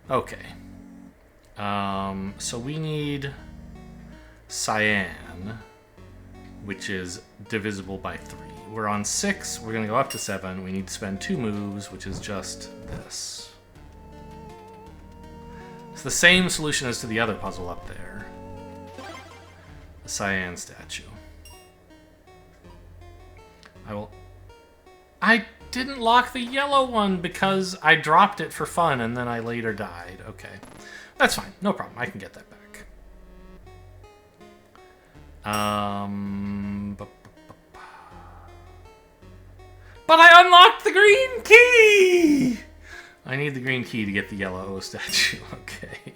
Okay. So we need cyan, which is divisible by 3. We're on 6. We're going to go up to 7. We need to spend 2 moves, which is just this. It's the same solution as to the other puzzle up there. The cyan statue. I didn't lock the yellow one because I dropped it for fun and then I later died. Okay. That's fine. No problem. I can get that back. But I unlocked the green key! I need the green key to get the yellow O statue. Okay.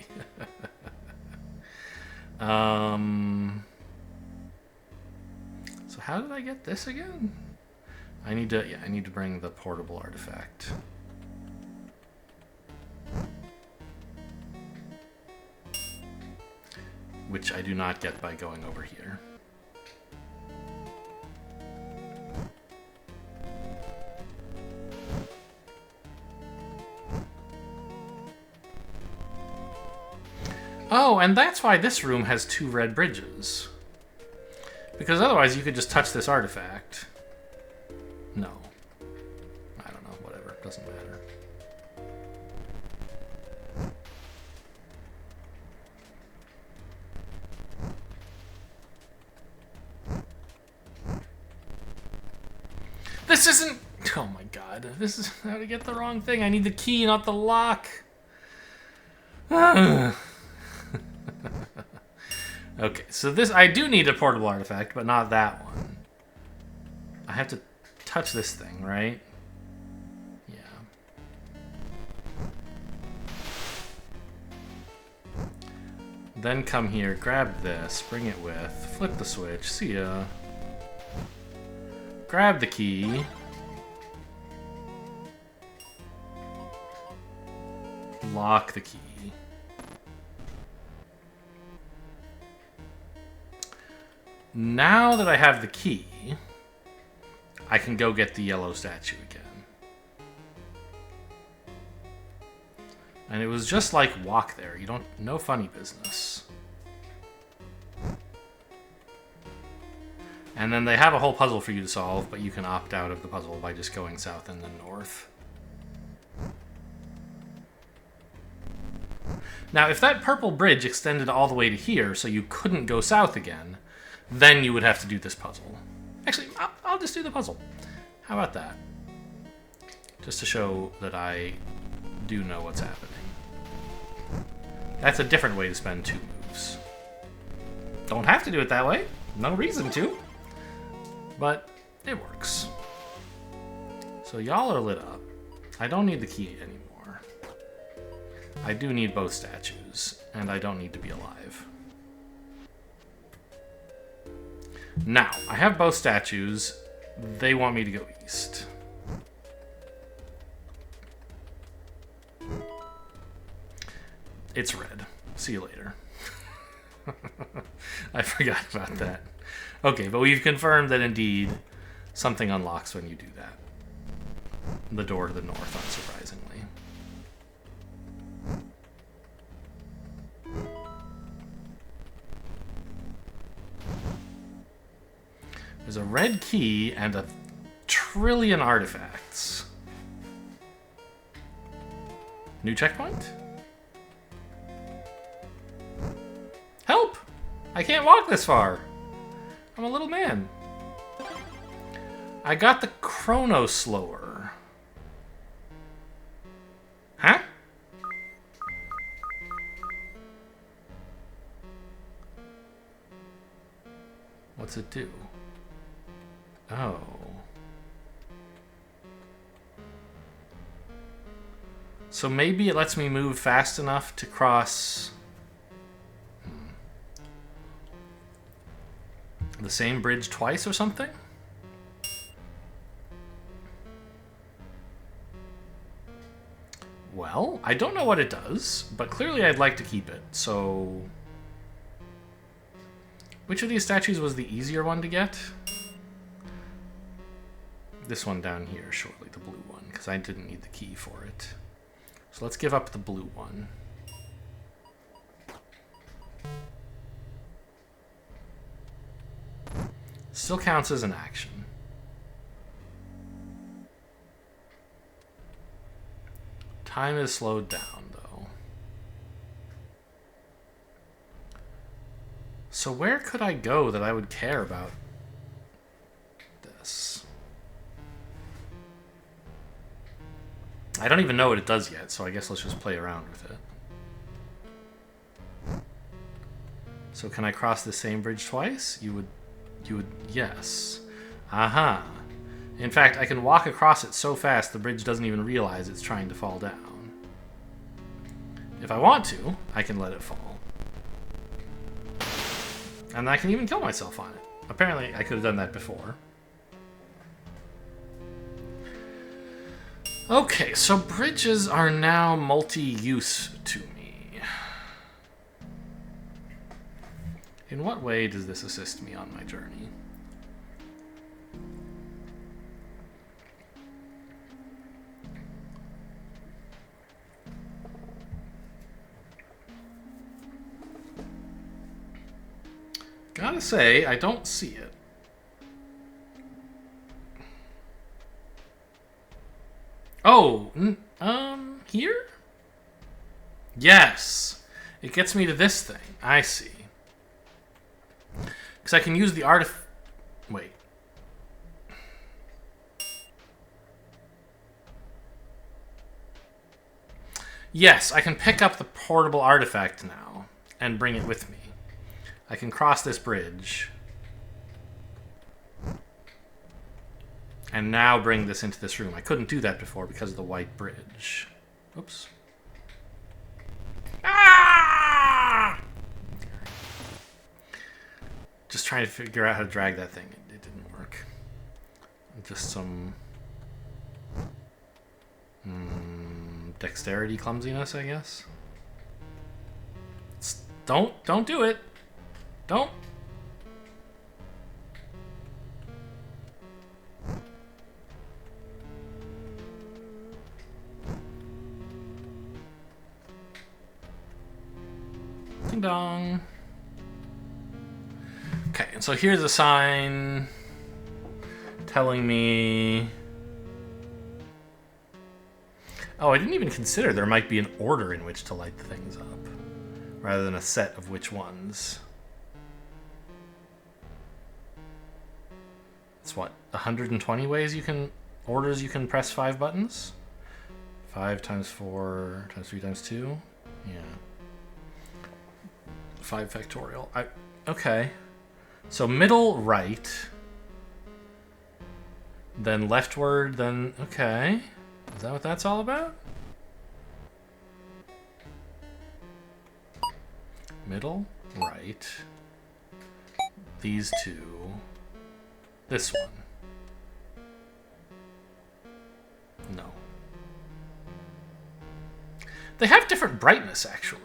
So how did I get this again? I need to bring the portable artifact. Which I do not get by going over here. Oh, and that's why this room has 2 red bridges. Because otherwise you could just touch this artifact. No. I don't know, whatever. Doesn't matter. This isn't Oh my god. This is how to get the wrong thing. I need the key, not the lock. Okay, so this... I do need a portable artifact, but not that one. I have to touch this thing, right? Yeah. Then come here, grab this, bring it with, flip the switch, see ya. Grab the key. Lock the key. Now that I have the key, I can go get the yellow statue again. And it was just like walk there. You don't... No funny business. And then they have a whole puzzle for you to solve, but you can opt out of the puzzle by just going south and then north. Now, if that purple bridge extended all the way to here, so you couldn't go south again, then you would have to do this puzzle. Actually, I'll just do the puzzle. How about that? Just to show that I do know what's happening. That's a different way to spend 2 moves. Don't have to do it that way. No reason to. But it works. So y'all are lit up. I don't need the key anymore. I do need both statues, and I don't need to be alive. Now, I have both statues. They want me to go east. It's red. See you later. I forgot about that. Okay, but we've confirmed that indeed something unlocks when you do that. The door to the north, unsurprisingly. There's a red key and a trillion artifacts. New checkpoint? Help! I can't walk this far. I'm a little man. I got the chrono slower. Huh? What's it do? Oh. So maybe it lets me move fast enough to cross the same bridge twice or something? Well, I don't know what it does, but clearly I'd like to keep it, so... Which of these statues was the easier one to get? This one down here, surely, the blue one, because I didn't need the key for it. So let's give up the blue one. Still counts as an action. Time is slowed down, though. So where could I go that I would care about this? I don't even know what it does yet, so I guess let's just play around with it. So can I cross the same bridge twice? You would, yes. Aha. In fact, I can walk across it so fast the bridge doesn't even realize it's trying to fall down. If I want to, I can let it fall. And I can even kill myself on it. Apparently, I could have done that before. Okay, so bridges are now multi-use to me. In what way does this assist me on my journey? Gotta say, I don't see it. Oh, here? Yes. It gets me to this thing. I see. Because I can use the wait. Yes, I can pick up the portable artifact now and bring it with me. I can cross this bridge and now bring this into this room. I couldn't do that before because of the white bridge. Oops. Ah! Just trying to figure out how to drag that thing. It didn't work. Just some dexterity clumsiness, I guess. Don't do it. Don't. Ding dong. Okay, and so here's a sign telling me... Oh, I didn't even consider there might be an order in which to light the things up, rather than a set of which ones. It's what, 120 ways you can... orders you can press 5 buttons? 5 times 4 times 3 times 2? Yeah. 5 factorial. Okay. So middle right, then leftward, then... Okay. Is that what that's all about? Middle, right, these two, this one. No. They have different brightness, actually.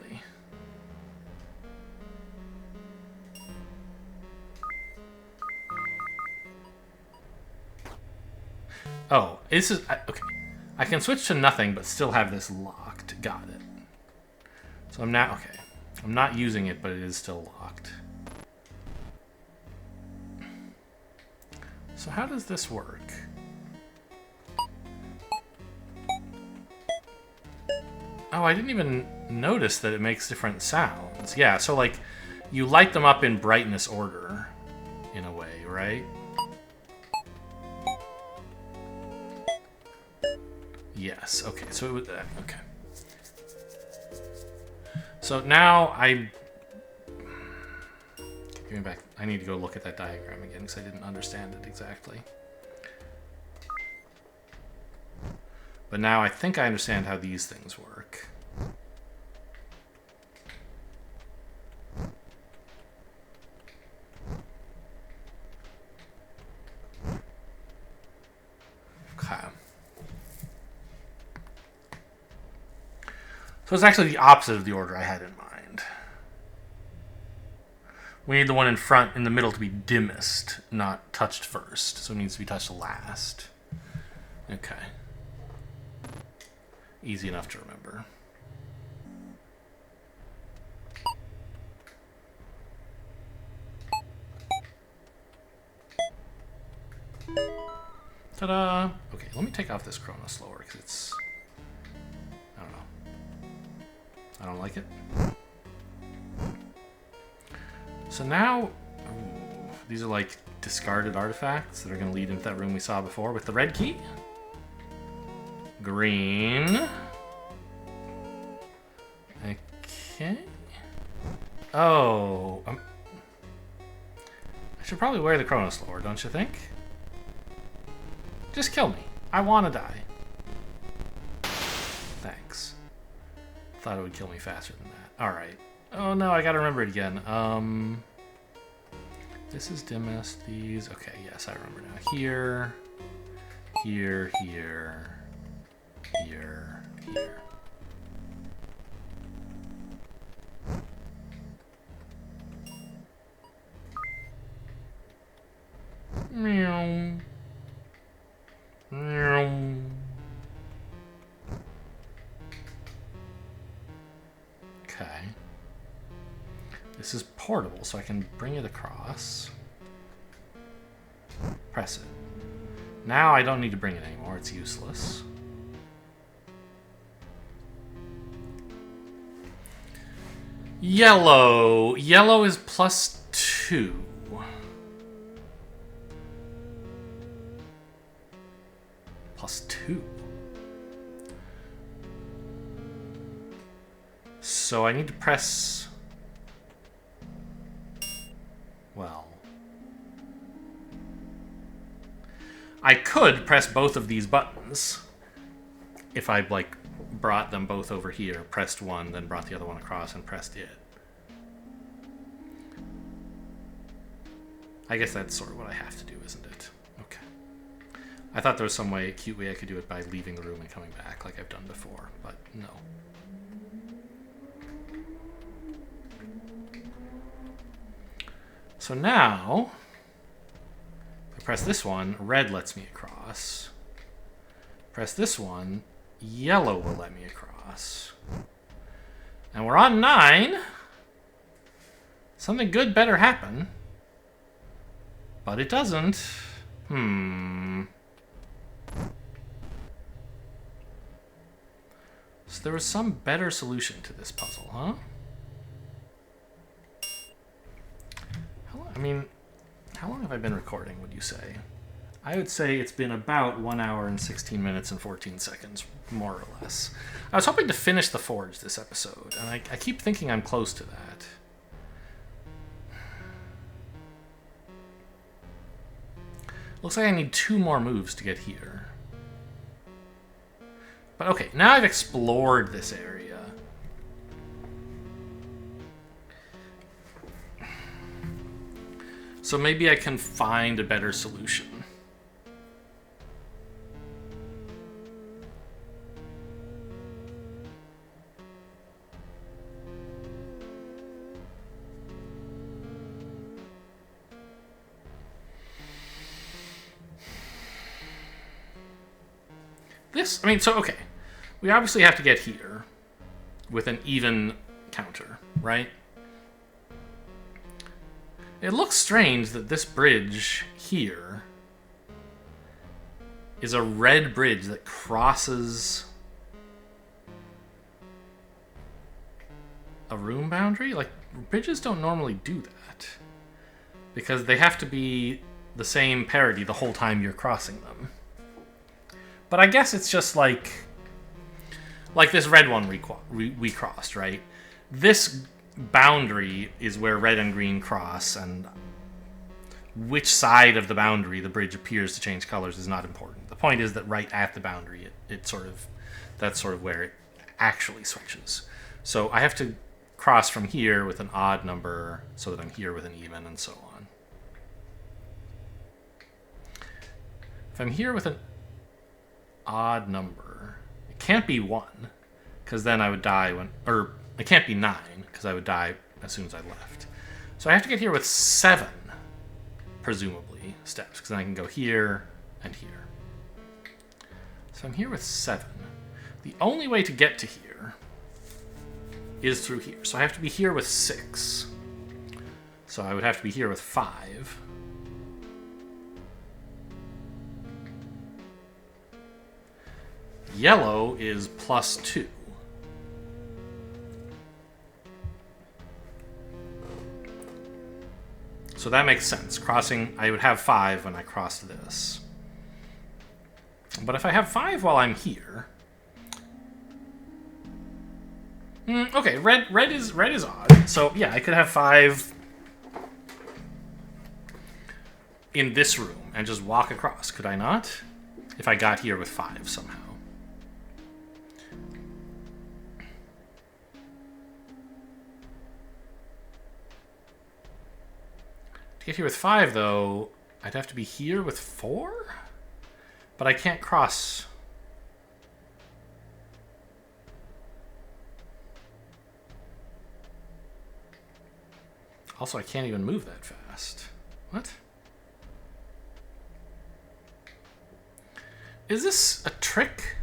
Oh, this is... Okay. I can switch to nothing, but still have this locked. Got it. So I'm not... Okay. I'm not using it, but it is still locked. So how does this work? Oh, I didn't even notice that it makes different sounds. Yeah, so like, you light them up in brightness order, in a way, right? Yes, okay, so it was... Okay. So now give me back. I need to go look at that diagram again because I didn't understand it exactly. But now I think I understand how these things work. Okay. So it's actually the opposite of the order I had in mind. We need the one in front, in the middle, to be dimmest, not touched first. So it needs to be touched last. Okay. Easy enough to remember. Ta-da! Okay, let me take off this chrono slower, because it's... I don't know. I don't like it. So now... Ooh, these are like discarded artifacts that are going to lead into that room we saw before with the red key. Green. Okay. Oh. I should probably wear the chrono slower, don't you think? Just kill me. I want to die. Thanks. Thought it would kill me faster than that. Alright. Oh no, I gotta remember it again. This is dimmest. These... Okay, yes, I remember now. Here. Here, here. Here, here. Meow. Meow. Okay. This is portable, so I can bring it across. Press it. Now I don't need to bring it anymore, it's useless. Yellow. Yellow is +2. +2. So I need to press... Well... I could press both of these buttons if I, like, brought them both over here, pressed one, then brought the other one across and pressed it. I guess that's sort of what I have to do, isn't it? Okay. I thought there was some way, cute way I could do it by leaving the room and coming back like I've done before, but no. So now, if I press this one, red lets me across. Press this one, yellow will let me across. And we're on 9. Something good better happen. But it doesn't. So there was some better solution to this puzzle, huh? How long have I been recording, would you say? I would say it's been about 1 hour and 16 minutes and 14 seconds, more or less. I was hoping to finish the Forge this episode, and I keep thinking I'm close to that. Looks like I need 2 more moves to get here. But okay, now I've explored this area. So maybe I can find a better solution. This, so okay. We obviously have to get here with an even counter, right? It looks strange that this bridge here is a red bridge that crosses a room boundary. Like, bridges don't normally do that because they have to be the same parity the whole time you're crossing them. But I guess it's just like this red one we crossed, right? This boundary is where red and green cross, and which side of the boundary the bridge appears to change colors is not important. The point is that right at the boundary, that's sort of where it actually switches. So I have to cross from here with an odd number so that I'm here with an even, and so on. If I'm here with an odd number, it can't be 1, because then I would die or it can't be 9, because I would die as soon as I left. So I have to get here with 7, presumably, steps, because then I can go here and here. So I'm here with 7. The only way to get to here is through here. So I have to be here with 6. So I would have to be here with 5. Yellow is +2. So that makes sense. Crossing, I would have 5 when I crossed this. But if I have 5 while I'm here... okay, red is odd. So yeah, I could have 5 in this room and just walk across, could I not? If I got here with 5 somehow. To get here with 5, though, I'd have to be here with 4? But I can't cross. Also, I can't even move that fast. What? Is this a trick?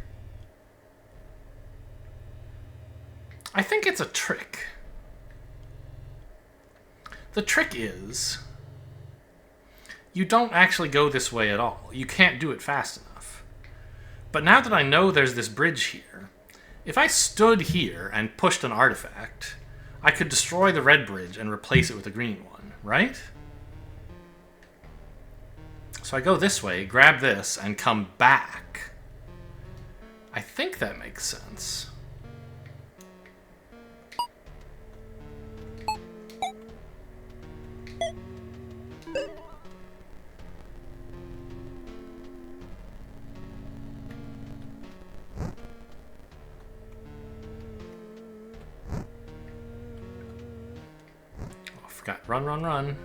I think it's a trick. The trick is... you don't actually go this way at all. You can't do it fast enough. But now that I know there's this bridge here, if I stood here and pushed an artifact, I could destroy the red bridge and replace it with a green one, right? So I go this way, grab this, and come back. I think that makes sense. Got run, run, run.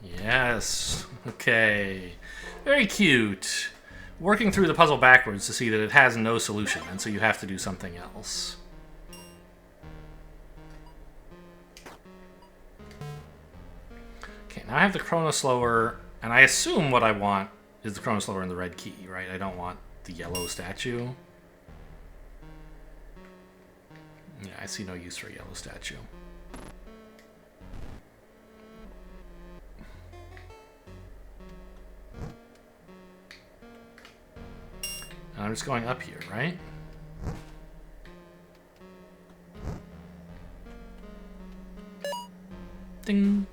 Yes. Okay. Very cute. Working through the puzzle backwards to see that it has no solution, and so you have to do something else. Okay, now I have the Chrono Slower, and I assume what I want is the Chrono Slower and the red key, right? I don't want the yellow statue. Yeah, I see no use for a yellow statue. And I'm just going up here, right? Ding.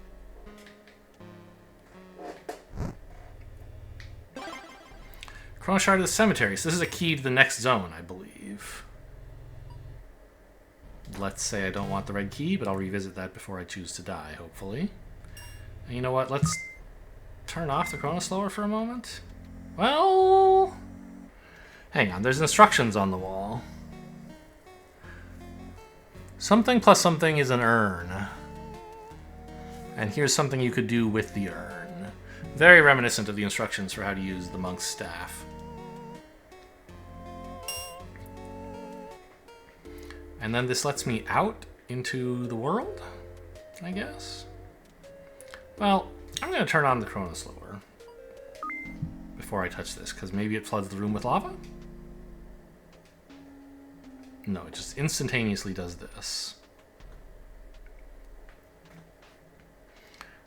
Chrono Shard of the Cemetery. So this is a key to the next zone, I believe. Let's say I don't want the red key, but I'll revisit that before I choose to die, hopefully. And you know what? Let's turn off the Chrono Slower for a moment. Well... hang on, there's instructions on the wall. Something plus something is an urn. And here's something you could do with the urn. Very reminiscent of the instructions for how to use the monk's staff. And then this lets me out into the world, I guess? Well, I'm going to turn on the Chrono Slower before I touch this, because maybe it floods the room with lava? No, it just instantaneously does this.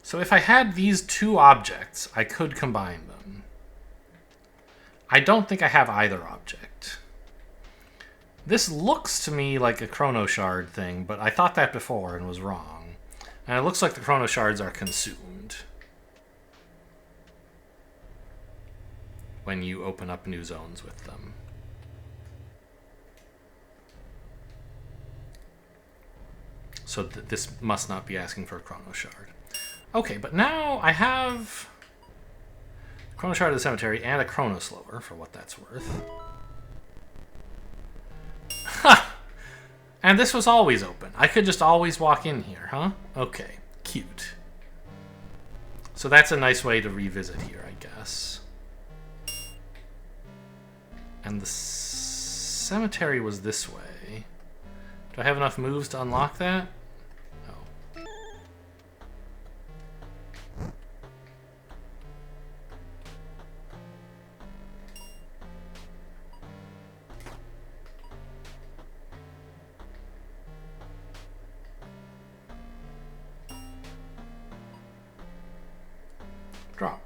So if I had these two objects, I could combine them. I don't think I have either object. This looks to me like a Chrono Shard thing, but I thought that before and was wrong. And it looks like the Chrono Shards are consumed when you open up new zones with them. So this must not be asking for a Chrono Shard. Okay, but now I have Chrono Shard of the Cemetery and a Chrono Slower, for what that's worth. Ha! And this was always open. I could just always walk in here, huh? Okay, cute. So that's a nice way to revisit here, I guess. And the cemetery was this way. Do I have enough moves to unlock that? No. Drop.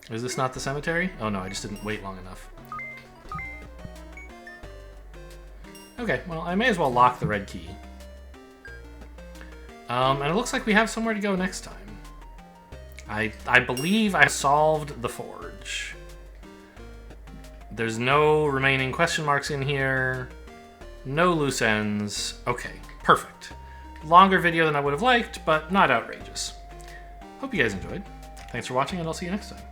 Is this not the cemetery? Oh no, I just didn't wait long enough. Okay, well, I may as well lock the red key. And it looks like we have somewhere to go next time. I believe I solved the forge. There's no remaining question marks in here. No loose ends. Okay, perfect. Longer video than I would have liked, but not outrageous. Hope you guys enjoyed. Thanks for watching, and I'll see you next time.